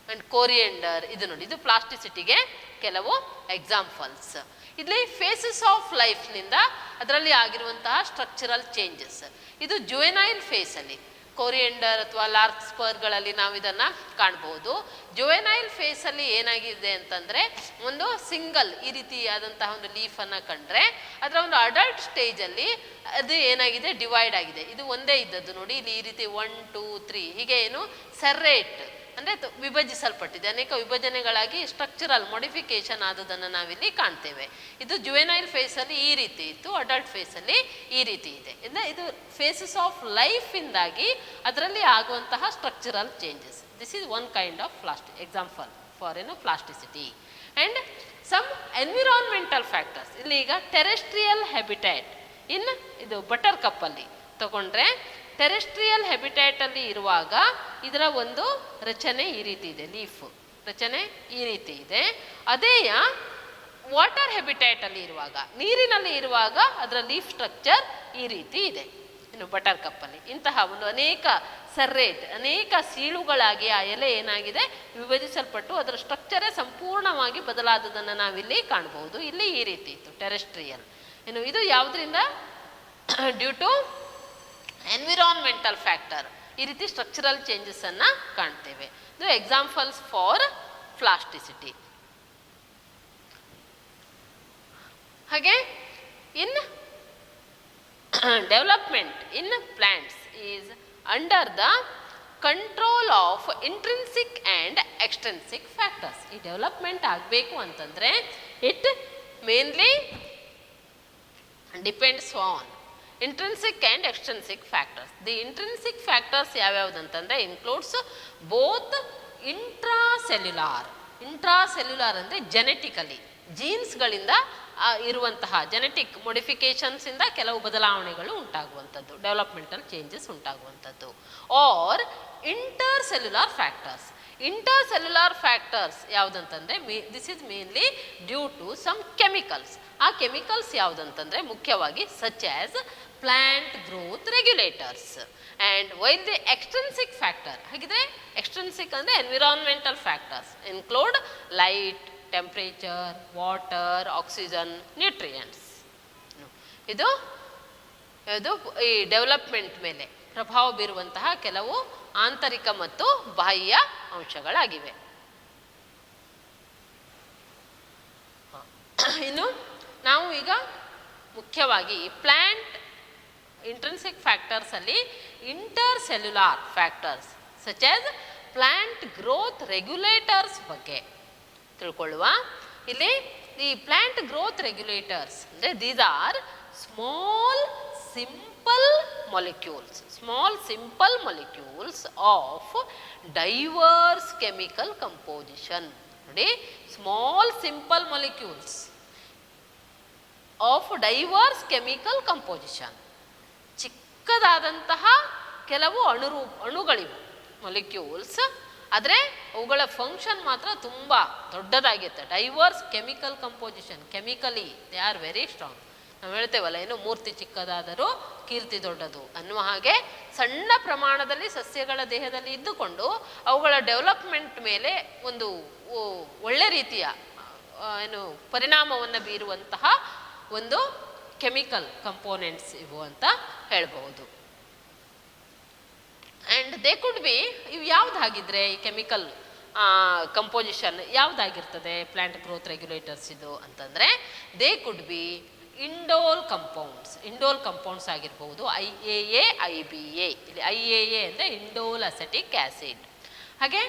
and coriander. ಇದು ನೋಡಿ, ಇದು ಪ್ಲಾಸ್ಟಿಸಿಟಿಗೆ ಕೆಲವು examples. ಇಲ್ಲಿ phases of ಲೈಫ್ನಿಂದ ಅದರಲ್ಲಿ ಆಗಿರುವಂತಹ structural changes. ಇದು juvenile ಫೇಸಲ್ಲಿ coriander ಅಥವಾ ಲಾರ್ಕ್ಸ್ಪರ್ಗಳಲ್ಲಿ ನಾವು ಇದನ್ನು ಕಾಣ್ಬೋದು. ಜುವೆನೈಲ್ ಫೇಸಲ್ಲಿ ಏನಾಗಿದೆ ಅಂತಂದರೆ ಒಂದು ಸಿಂಗಲ್ ಈ ರೀತಿಯಾದಂತಹ ಒಂದು ಲೀಫನ್ನು ಕಂಡ್ರೆ ಅದರ ಒಂದು ಅಡಲ್ಟ್ ಸ್ಟೇಜಲ್ಲಿ ಅದು ಏನಾಗಿದೆ ಡಿವೈಡ್ ಆಗಿದೆ. ಇದು ಒಂದೇ ಇದ್ದದ್ದು ನೋಡಿ, ಇಲ್ಲಿ ಈ ರೀತಿ 1 2 3 ಹೀಗೆ ಏನು ಸೆರ್ರೇಟ್ ಅಂದರೆ ವಿಭಜಿಸಲ್ಪಟ್ಟಿದೆ. ಅನೇಕ ವಿಭಜನೆಗಳಾಗಿ ಸ್ಟ್ರಕ್ಚರಲ್ ಮಾಡಿಫಿಕೇಶನ್ ಆದದನ್ನು ನಾವಿಲ್ಲಿ ಕಾಣ್ತೇವೆ. ಇದು ಜುವೆನೈಲ್ ಫೇಸಲ್ಲಿ ಈ ರೀತಿ ಇತ್ತು, ಅಡಲ್ಟ್ ಫೇಸಲ್ಲಿ ಈ ರೀತಿ ಇದೆ. ಇದು ಫೇಸಸ್ ಆಫ್ ಲೈಫಿಂದಾಗಿ ಅದರಲ್ಲಿ ಆಗುವಂತಹ structural changes. This is one kind of example for plasticity. And some environmental factors. ಇಲ್ಲಿ ಈಗ ಟೆರೆಸ್ಟ್ರಿಯಲ್ ಹ್ಯಾಬಿಟ್ಯಾಟ್ ಇದು ಬಟರ್ ಕಪ್ಪಲ್ಲಿ ತಗೊಂಡ್ರೆ ಟೆರೆಸ್ಟ್ರಿಯಲ್ ಹ್ಯಾಬಿಟ್ಯಾಟಲ್ಲಿ ಇರುವಾಗ ಇದರ ಒಂದು ರಚನೆ ಈ ರೀತಿ ಇದೆ, ಲೀಫ್ ರಚನೆ ಈ ರೀತಿ ಇದೆ. ಅದೇ ವಾಟರ್ ಹ್ಯಾಬಿಟ್ಯಾಟಲ್ಲಿ ಇರುವಾಗ, ನೀರಿನಲ್ಲಿ ಇರುವಾಗ ಅದರ ಲೀಫ್ ಸ್ಟ್ರಕ್ಚರ್ ಈ ರೀತಿ ಇದೆ. ಬಟರ್ ಕಪ್ಪಲ್ಲಿ ಇಂತಹ ಒಂದು ಅನೇಕ ಅನೇಕ ಸೀಳುಗಳಾಗಿ ಆ ಎಲೆ ಏನಾಗಿದೆ ವಿಭಜಿಸಲ್ಪಟ್ಟು ಅದರ ಸ್ಟ್ರಕ್ಚರೇ ಸಂಪೂರ್ಣವಾಗಿ ಬದಲಾದದನ್ನು ನಾವಿಲ್ಲಿ ಕಾಣ್ಬೋದು. ಇಲ್ಲಿ ಈ ರೀತಿ ಇತ್ತು ಟೆರೆಸ್ಟ್ರಿಯಲ್. ಇದು ಯಾವುದರಿಂದ? ಡ್ಯೂ ಟು ಎನ್ವಿರಾನ್ಮೆಂಟಲ್ ಫ್ಯಾಕ್ಟರ್ ಈ ರೀತಿ ಸ್ಟ್ರಕ್ಚರಲ್ ಚೇಂಜಸ್ಸನ್ನು ಕಾಣ್ತೇವೆ. ಇದು ಎಕ್ಸಾಂಪಲ್ಸ್ ಫಾರ್ ಪ್ಲಾಸ್ಟಿಸಿಟಿ. ಹಾಗೆ in development in plants is under the control of intrinsic and extrinsic factors. ಈ ಡೆವಲಪ್ಮೆಂಟ್ ಆಗಬೇಕು ಅಂತಂದರೆ it mainly depends on intrinsic and extrinsic factors. The intrinsic factors ಯಾವ್ಯಾವುದಂತಂದರೆ includes both intracellular ಅಂದರೆ genetically ಜೀನ್ಸ್ಗಳಿಂದ ಇರುವಂತಹ genetic ಮೊಡಿಫಿಕೇಶನ್ಸಿಂದ ಕೆಲವು ಬದಲಾವಣೆಗಳು ಉಂಟಾಗುವಂಥದ್ದು, ಡೆವಲಪ್ಮೆಂಟಲ್ ಚೇಂಜಸ್ ಉಂಟಾಗುವಂಥದ್ದು. Or intercellular factors. Intercellular factors ಯಾವುದಂತಂದರೆ this is mainly due to some chemicals. ಆ ಕೆಮಿಕಲ್ಸ್ ಯಾವುದಂತಂದರೆ ಮುಖ್ಯವಾಗಿ such as plant growth regulators. And while the extrinsic factor ಹಾಗಿದ್ರೆ ಎಕ್ಸ್ಟ್ರಿನ್ಸಿಕ್ ಅಂದರೆ environmental factors include light, temperature, water, oxygen, nutrients. ಇದು ಈ development ಮೇಲೆ ಪ್ರಭಾವ ಬೀರುವಂತಹ ಕೆಲವು ಆಂತರಿಕ ಮತ್ತು ಬಾಹ್ಯ ಅಂಶಗಳಾಗಿವೆ. ಇನ್ನು ನಾವು ಈಗ ಮುಖ್ಯವಾಗಿ ಪ್ಲಾಂಟ್ ಇಂಟ್ರಿನ್ಸಿಕ್ ಫ್ಯಾಕ್ಟರ್ಸ್ ಅಲ್ಲಿ intercellular factors such as plant growth regulators ಬಗ್ಗೆ ತಿಳ್ಕೊಳ್ಳುವ. ಇಲ್ಲಿ ಈ ಪ್ಲಾಂಟ್ ಗ್ರೋತ್ ರೆಗ್ಯುಲೇಟರ್ಸ್ ಅಂದರೆ these are small simple molecules of diverse chemical composition. ನೋಡಿ, small simple molecules of diverse chemical composition. ಚಿಕ್ಕದಾದಂತಹ ಕೆಲವು ಅಣುಗಳಿವು ಮೊಲಿಕ್ಯೂಲ್ಸ್, ಆದರೆ ಅವುಗಳ ಫಂಕ್ಷನ್ ಮಾತ್ರ ತುಂಬ ದೊಡ್ಡದಾಗಿರುತ್ತೆ. Diverse chemical composition, chemically they are very strong. ನಾವು ಹೇಳ್ತೇವಲ್ಲ, ಏನು ಮೂರ್ತಿ ಚಿಕ್ಕದಾದರೂ ಕೀರ್ತಿ ದೊಡ್ಡದು ಅನ್ನುವ ಹಾಗೆ ಸಣ್ಣ ಪ್ರಮಾಣದಲ್ಲಿ ಸಸ್ಯಗಳ ದೇಹದಲ್ಲಿ ಇದ್ದುಕೊಂಡು ಅವುಗಳ ಡೆವಲಪ್ಮೆಂಟ್ ಮೇಲೆ ಒಂದು ಒಳ್ಳೆ ರೀತಿಯ ಪರಿಣಾಮವನ್ನು ಬೀರುವಂತಹ ಒಂದು ಕೆಮಿಕಲ್ ಕಂಪೋನೆಂಟ್ಸ್ ಇವು ಅಂತ ಹೇಳ್ಬಹುದು. ಆ್ಯಂಡ್ ದೇ ಕುಡ್ ಬಿ, ಇವು ಯಾವುದಾಗಿದ್ರೆ ಈ ಕೆಮಿಕಲ್ ಕಂಪೋಸಿಷನ್ ಯಾವುದಾಗಿರ್ತದೆ ಪ್ಲಾಂಟ್ ಗ್ರೋತ್ ರೆಗ್ಯುಲೇಟರ್ಸ್ ಇದು ಅಂತಂದರೆ, they could be indole compounds ಆಗಿರ್ಬೋದು. IAA, IBA. ಇಲ್ಲಿ IAA ಅಂದರೆ ಇಂಡೋಲ್ ಅಸೆಟಿಕ್ ಆ್ಯಸಿಡ್. ಹಾಗೆ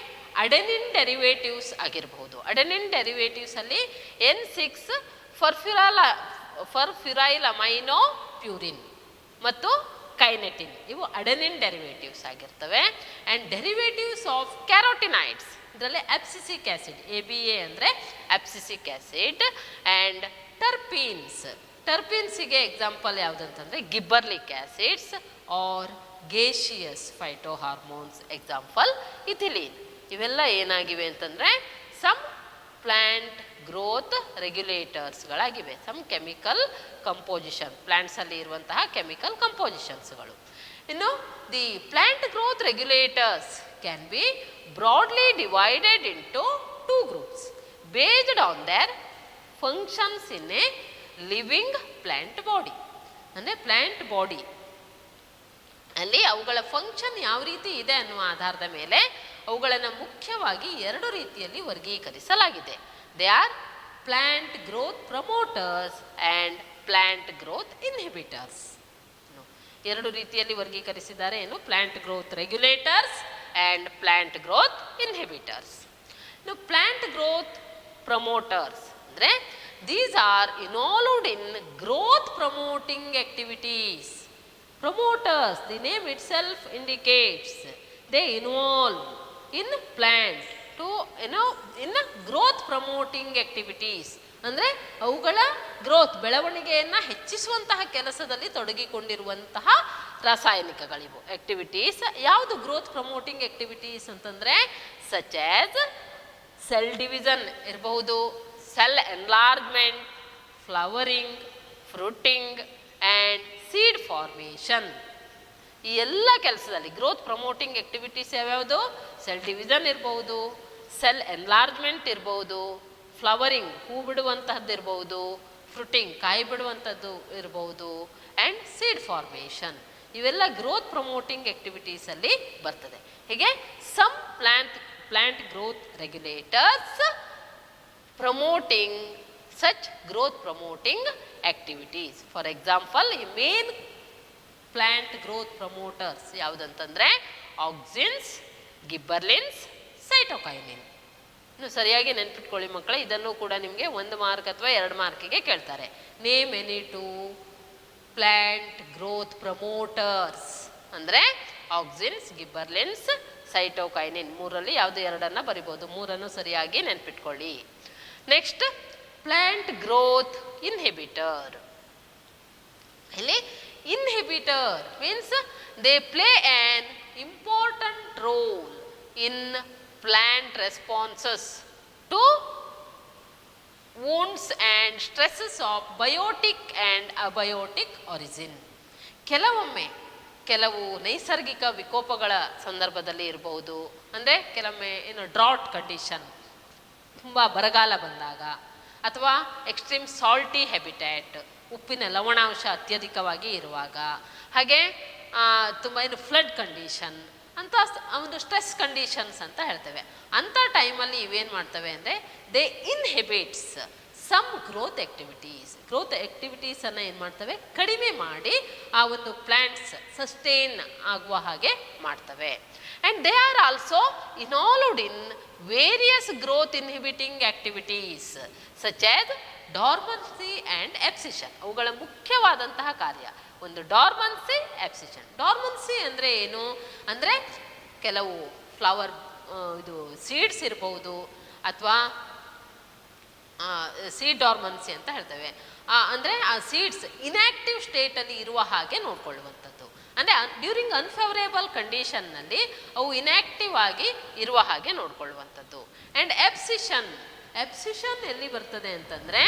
ಅಡೆನಿನ್ ಡೆರಿವೇಟಿವ್ಸ್ ಆಗಿರಬಹುದು. ಅಡೆನಿನ್ ಡೆರಿವೇಟಿವ್ಸ್ ಅಲ್ಲಿ N6 ಫರ್ಫ್ಯುರೈಲ್ ಅಮೈನೋ ಪ್ಯೂರಿನ್ ಮತ್ತು ಕೈನೆಟಿನ್, ಇವು ಅಡೆನಿನ್ ಡೆರಿವೇಟಿವ್ಸ್ ಆಗಿರ್ತವೆ. ಆ್ಯಂಡ್ ಡೆರಿವೇಟಿವ್ಸ್ ಆಫ್ ಕ್ಯಾರೋಟಿನೈಡ್ಸ್, ಇದರಲ್ಲಿ ಅಬ್ಸಿಸಿಕ್ ಆ್ಯಸಿಡ್, ABA ಅಂದರೆ ಅಬ್ಸಿಸಿಕ್ ಆ್ಯಸಿಡ್. ಆ್ಯಂಡ್ ಟರ್ಪೀನ್ಸಿಗೆ ಎಕ್ಸಾಂಪಲ್ ಯಾವುದಂತಂದರೆ gibberellic acids or gaseous phytohormones, example ethylene. ಇವೆಲ್ಲ ಏನಾಗಿವೆ ಅಂತಂದರೆ ಸಮ್ ಪ್ಲಾಂಟ್ ಗ್ರೋತ್ ರೆಗ್ಯುಲೇಟರ್ಸ್ಗಳಾಗಿವೆ. ಸಮ್ ಕೆಮಿಕಲ್ ಕಂಪೋಸಿಷನ್, ಪ್ಲಾಂಟ್ಸಲ್ಲಿ ಇರುವಂತಹ ಕೆಮಿಕಲ್ ಕಂಪೋಸಿಷನ್ಸ್ಗಳು. ಇನ್ನು the plant growth regulators can be broadly divided into 2 groups based on their functions in a living plant body. ಅಂದರೆ plant body ಅಲ್ಲಿ ಅವುಗಳ ಫಂಕ್ಷನ್ ಯಾವ ರೀತಿ ಇದೆ ಅನ್ನುವ ಆಧಾರದ ಮೇಲೆ ಅವುಗಳನ್ನು ಮುಖ್ಯವಾಗಿ 2 ರೀತಿಯಲ್ಲಿ ವರ್ಗೀಕರಿಸಲಾಗಿದೆ. They are plant growth promoters and plant growth inhibitors. 2 ರೀತಿಯಲ್ಲಿ ವರ್ಗೀಕರಿಸಿದ್ದಾರೆ. ಏನು? Plant growth regulators and plant growth inhibitors. ಇನ್ನು ಪ್ಲಾಂಟ್ ಗ್ರೋತ್ ಪ್ರಮೋಟರ್ಸ್ ಅಂದರೆ these are involved in growth promoting activities. Promoters, the name itself indicates, they involve in plant to in growth promoting activities. ಅಂದರೆ ಅವುಗಳ growth, ಬೆಳವಣಿಗೆಯನ್ನು ಹೆಚ್ಚಿಸುವಂತಹ ಕೆಲಸದಲ್ಲಿ ತೊಡಗಿಕೊಂಡಿರುವಂತಹ ರಾಸಾಯನಿಕಗಳಿವು, activities. ಯಾವುದು ಗ್ರೋತ್ ಪ್ರಮೋಟಿಂಗ್ ಆಕ್ಟಿವಿಟೀಸ್ ಅಂತಂದರೆ ಸಚ್ ಆಸ್ ಸೆಲ್ ಡಿವಿಷನ್ ಇರಬಹುದು, cell enlargement, flowering, fruiting and seed formation. ಈ ಎಲ್ಲ ಕೆಲಸದಲ್ಲಿ ಗ್ರೋತ್ ಪ್ರಮೋಟಿಂಗ್ ಆಕ್ಟಿವಿಟೀಸ್ ಯಾವ್ಯಾವುದು? ಸೆಲ್ ಡಿವಿಷನ್ ಇರ್ಬೋದು, ಸೆಲ್ ಎನ್ಲಾರ್ಜ್ಮೆಂಟ್ ಇರ್ಬೋದು, ಫ್ಲವರಿಂಗ್ ಹೂ ಬಿಡುವಂತಹದ್ದು ಇರ್ಬೋದು, ಫ್ರೂಟಿಂಗ್ ಕಾಯಿ ಬಿಡುವಂಥದ್ದು ಇರ್ಬೋದು, ಆ್ಯಂಡ್ ಸೀಡ್ ಫಾರ್ಮೇಷನ್. ಇವೆಲ್ಲ ಗ್ರೋತ್ ಪ್ರಮೋಟಿಂಗ್ ಆಕ್ಟಿವಿಟೀಸಲ್ಲಿ ಬರ್ತದೆ. ಹೀಗೆ some plant growth regulators promoting such growth promoting activities. For example, ಈ main plant growth promoters ಯಾವುದಂತಂದರೆ ಆಕ್ಸಿನ್ಸ್, ಗಿಬ್ಬರ್ಲಿನ್ಸ್, ಸೈಟೋಕೈನಿನ್. ಇನ್ನು ಸರಿಯಾಗಿ ನೆನ್ಪಿಟ್ಕೊಳ್ಳಿ ಮಕ್ಕಳೇ, ಇದನ್ನು ಕೂಡ ನಿಮಗೆ 1 ಮಾರ್ಕ್ ಅಥವಾ 2 ಮಾರ್ಕಿಗೆ ಕೇಳ್ತಾರೆ. Name any 2 plant growth promoters ಅಂದರೆ ಆಕ್ಸಿನ್ಸ್, ಗಿಬ್ಬರ್ಲಿನ್ಸ್, ಸೈಟೋಕೈನಿನ್. 3ರಲ್ಲಿ ಯಾವುದು 2ಅನ್ನು ಬರಿಬೋದು. 3ಅನ್ನು ಸರಿಯಾಗಿ ನೆನ್ಪಿಟ್ಕೊಳ್ಳಿ. Next plant growth inhibitor. ಇಲ್ಲಿ inhibitor means they play on important role in plant responses to wounds and stresses of biotic and abiotic origin. ಕೆಲವೊಮ್ಮೆ ಕೆಲವು ನೈಸರ್ಗಿಕ ವಿಕೋಪಗಳ ಸಂದರ್ಭದಲ್ಲಿ ಇರಬಹುದು. ಅಂದರೆ ಕೆಲವೊಮ್ಮೆ ಡ್ರಾಟ್ ಕಂಡೀಷನ್, ತುಂಬ ಬರಗಾಲ ಬಂದಾಗ, ಅಥವಾ ಎಕ್ಸ್ಟ್ರೀಮ್ ಸಾಲ್ಟಿ ಹ್ಯಾಬಿಟ್ಯಾಟ್, ಉಪ್ಪಿನ ಲವಣಾಂಶ ಅತ್ಯಧಿಕವಾಗಿ ಇರುವಾಗ, ಹಾಗೆ ತುಂಬ ಫ್ಲಡ್ ಕಂಡೀಷನ್, ಅಂತ ಒಂದು ಸ್ಟ್ರೆಸ್ ಕಂಡೀಷನ್ಸ್ ಅಂತ ಹೇಳ್ತೇವೆ. ಅಂಥ ಟೈಮಲ್ಲಿ ಇವೇನು ಮಾಡ್ತವೆ ಅಂದರೆ ದೇ ಇನ್ಹಿಬಿಟ್ಸ್ ಸಮ್ ಗ್ರೋತ್ ಆ್ಯಕ್ಟಿವಿಟೀಸನ್ನು ಏನು ಮಾಡ್ತವೆ, ಕಡಿಮೆ ಮಾಡಿ ಆ ಒಂದು ಪ್ಲ್ಯಾಂಟ್ಸ್ ಸಸ್ಟೈನ್ ಆಗುವ ಹಾಗೆ ಮಾಡ್ತವೆ. And they are also involved in various growth inhibiting activities such as dormancy and abscission. ಅವುಗಳ ಮುಖ್ಯವಾದಂತಹ ಕಾರ್ಯ ಒಂದು ಡಾರ್ಮನ್ಸಿ, ಎಬ್ಸಿಷನ್. ಡಾರ್ಮನ್ಸಿ ಅಂದರೆ ಏನು ಅಂದರೆ ಕೆಲವು ಫ್ಲವರ್ ಇದು ಸೀಡ್ಸ್ ಇರ್ಬೋದು, ಅಥವಾ ಸೀಡ್ ಡಾರ್ಮನ್ಸಿ ಅಂತ ಹೇಳ್ತೇವೆ. ಅಂದರೆ ಆ ಸೀಡ್ಸ್ ಇನ್ಯಾಕ್ಟಿವ್ ಸ್ಟೇಟಲ್ಲಿ ಇರುವ ಹಾಗೆ ನೋಡ್ಕೊಳ್ಳುವಂಥದ್ದು. ಅಂದರೆ ಡ್ಯೂರಿಂಗ್ ಅನ್ಫೇವರೇಬಲ್ ಕಂಡೀಷನ್ನಲ್ಲಿ ಅವು ಇನ್ಯಾಕ್ಟಿವ್ ಆಗಿ ಇರುವ ಹಾಗೆ ನೋಡ್ಕೊಳ್ಳುವಂಥದ್ದು. ಆ್ಯಂಡ್ ಎಬ್ಸಿಷನ್ ಎಲ್ಲಿ ಬರ್ತದೆ ಅಂತಂದರೆ,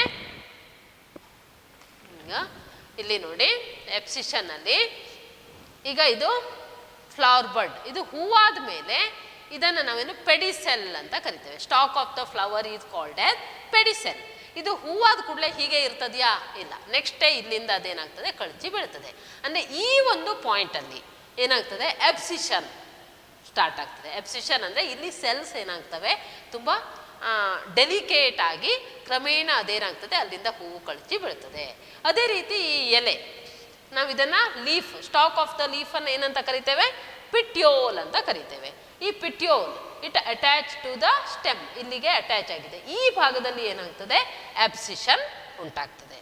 ಈಗ ಇಲ್ಲಿ ನೋಡಿ, ಎಬ್ಸಿಷನ್ನಲ್ಲಿ ಈಗ ಇದು ಫ್ಲವರ್ ಬಡ್, ಇದು ಹೂವಾದ ಮೇಲೆ ಇದನ್ನು ನಾವೇನು ಪೆಡಿಸೆಲ್ ಅಂತ ಕರಿತೇವೆ. Stalk of the flower is called as pedicel. ಇದು ಹೂವಾದ ಕೂಡಲೇ ಹೀಗೆ ಇರ್ತದೆಯಾ? ಇಲ್ಲ. ನೆಕ್ಸ್ಟ್ ಡೇ ಇಲ್ಲಿಂದ ಅದೇನಾಗ್ತದೆ, ಕಳಚಿ ಬೀಳ್ತದೆ. ಅಂದರೆ ಈ ಒಂದು ಪಾಯಿಂಟಲ್ಲಿ ಏನಾಗ್ತದೆ, ಎಬ್ಸಿಷನ್ ಸ್ಟಾರ್ಟ್ ಆಗ್ತದೆ. ಎಬ್ಸಿಷನ್ ಅಂದರೆ ಇಲ್ಲಿ ಸೆಲ್ಸ್ ಏನಾಗ್ತವೆ, ತುಂಬ ಡೆಲಿಕೇಟ್ ಆಗಿ ಕ್ರಮೇಣ ಅದೇನಾಗ್ತದೆ, ಅಲ್ಲಿಂದ ಹೂವು ಕಳಚಿ ಬೀಳ್ತದೆ. ಅದೇ ರೀತಿ ಈ ಎಲೆ, ನಾವು ಇದನ್ನು ಲೀಫ್, ಸ್ಟಾಕ್ ಆಫ್ ದ ಲೀಫನ್ನು ಏನಂತ ಕರಿತೇವೆ, ಪಿಟ್ಯೋಲ್ ಅಂತ ಕರಿತೇವೆ. ಈ petiole it attach to the stem, ಇಲ್ಲಿಗೆ ಅಟ್ಯಾಚ್ ಆಗಿದೆ. ಈ ಭಾಗದಲ್ಲಿ ಏನಾಗ್ತದೆ, ಎಬ್ಸಿಷನ್ ಉಂಟಾಗ್ತದೆ.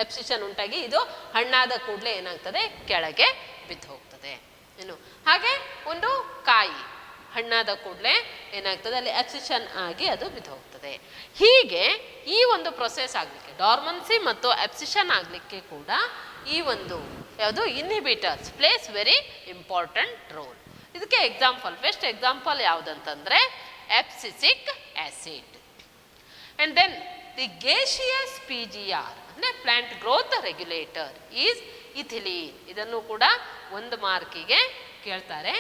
ಎಬ್ಸಿಷನ್ ಉಂಟಾಗಿ ಇದು ಹಣ್ಣಾದ ಕೂಡಲೇ ಏನಾಗ್ತದೆ, ಕೆಳಗೆ ಬಿದ್ದು ಹೋಗ್ತದೆ. ಏನು ಹಾಗೆ ಒಂದು ಕಾಯಿ ಹಣ್ಣಾದ ಕೂಡಲೇ ಏನಾಗ್ತದೆ, ಅಲ್ಲಿ ಎಬ್ಸಿಷನ್ ಆಗಿ ಅದು ಬಿದ್ದು ಹೋಗ್ತದೆ. ಹೀಗೆ ಈ ಒಂದು ಪ್ರೊಸೆಸ್ ಆಗಲಿಕ್ಕೆ, ಡಾರ್ಮನ್ಸಿ ಮತ್ತು ಎಬ್ಸಿಷನ್ ಆಗಲಿಕ್ಕೆ ಕೂಡ ಈ ಒಂದು ಯಾವುದು inhibitors plays very important role. ಇದಕ್ಕೆ ಎಕ್ಸಾಂಪಲ್, ಬೆಸ್ಟ್ ಎಕ್ಸಾಂಪಲ್ ಯಾವುದಂತಂದರೆ abscisic acid. And then the gaseous PGR ಅಂದರೆ plant growth regulator is ethylene. ಇದನ್ನು ಕೂಡ ಒಂದು ಮಾರ್ಕಿಗೆ ಕೇಳ್ತಾರೆ.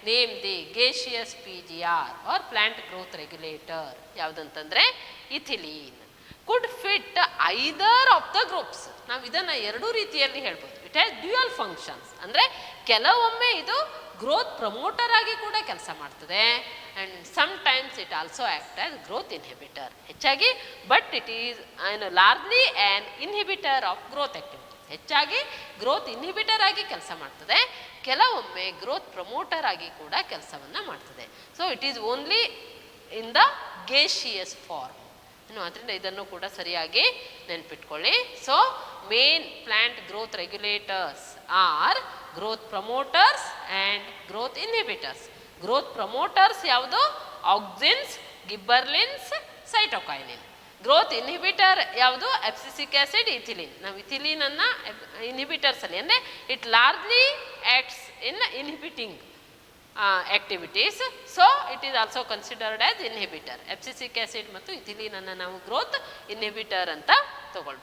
Name the gaseous PGR or plant growth regulator ಯಾವುದಂತಂದರೆ ethylene. Could fit either of the groups. ನಾವು ಇದನ್ನು ಎರಡೂ ರೀತಿಯಲ್ಲಿ ಹೇಳ್ಬೋದು. It has dual functions. ಅಂದರೆ ಕೆಲವೊಮ್ಮೆ ಇದು ಗ್ರೋತ್ ಪ್ರಮೋಟರ್ ಆಗಿ ಕೂಡ ಕೆಲಸ ಮಾಡ್ತದೆ, and some times it also act as growth inhibitor. ಹೆಚ್ಚಾಗಿ but it is largely an inhibitor of growth activity. ಹೆಚ್ಚಾಗಿ ಗ್ರೋತ್ ಇನ್ಹಿಬಿಟರ್ ಆಗಿ ಕೆಲಸ ಮಾಡ್ತದೆ, ಕೆಲವೊಮ್ಮೆ ಗ್ರೋತ್ ಪ್ರಮೋಟರ್ ಆಗಿ ಕೂಡ ಕೆಲಸವನ್ನು ಮಾಡ್ತದೆ. So it is only in the gaseous form. ಅದರಿಂದ ಇದನ್ನು ಕೂಡ ಸರಿಯಾಗಿ ನೆನ್ಪಿಟ್ಕೊಳ್ಳಿ. So main plant growth regulators are growth promoters and growth inhibitors. Growth promoters ಯಾವುದು? Auxins, gibberellins, cytokinin. Growth inhibitor ಯಾವುದು? Abscisic acid, ethylene. ನಾವು ಇಥಿಲಿನನ್ನು ಇನ್ಹಿಬಿಟರ್ಸಲ್ಲಿ ಅಂದರೆ it largely acts in inhibiting activities. So it is also considered as inhibitor. Abscisic acid ಮತ್ತು ಇಥಿಲಿನನ್ನು ನಾವು growth inhibitor ಅಂತ ತಗೊಳ್ಬೋದು.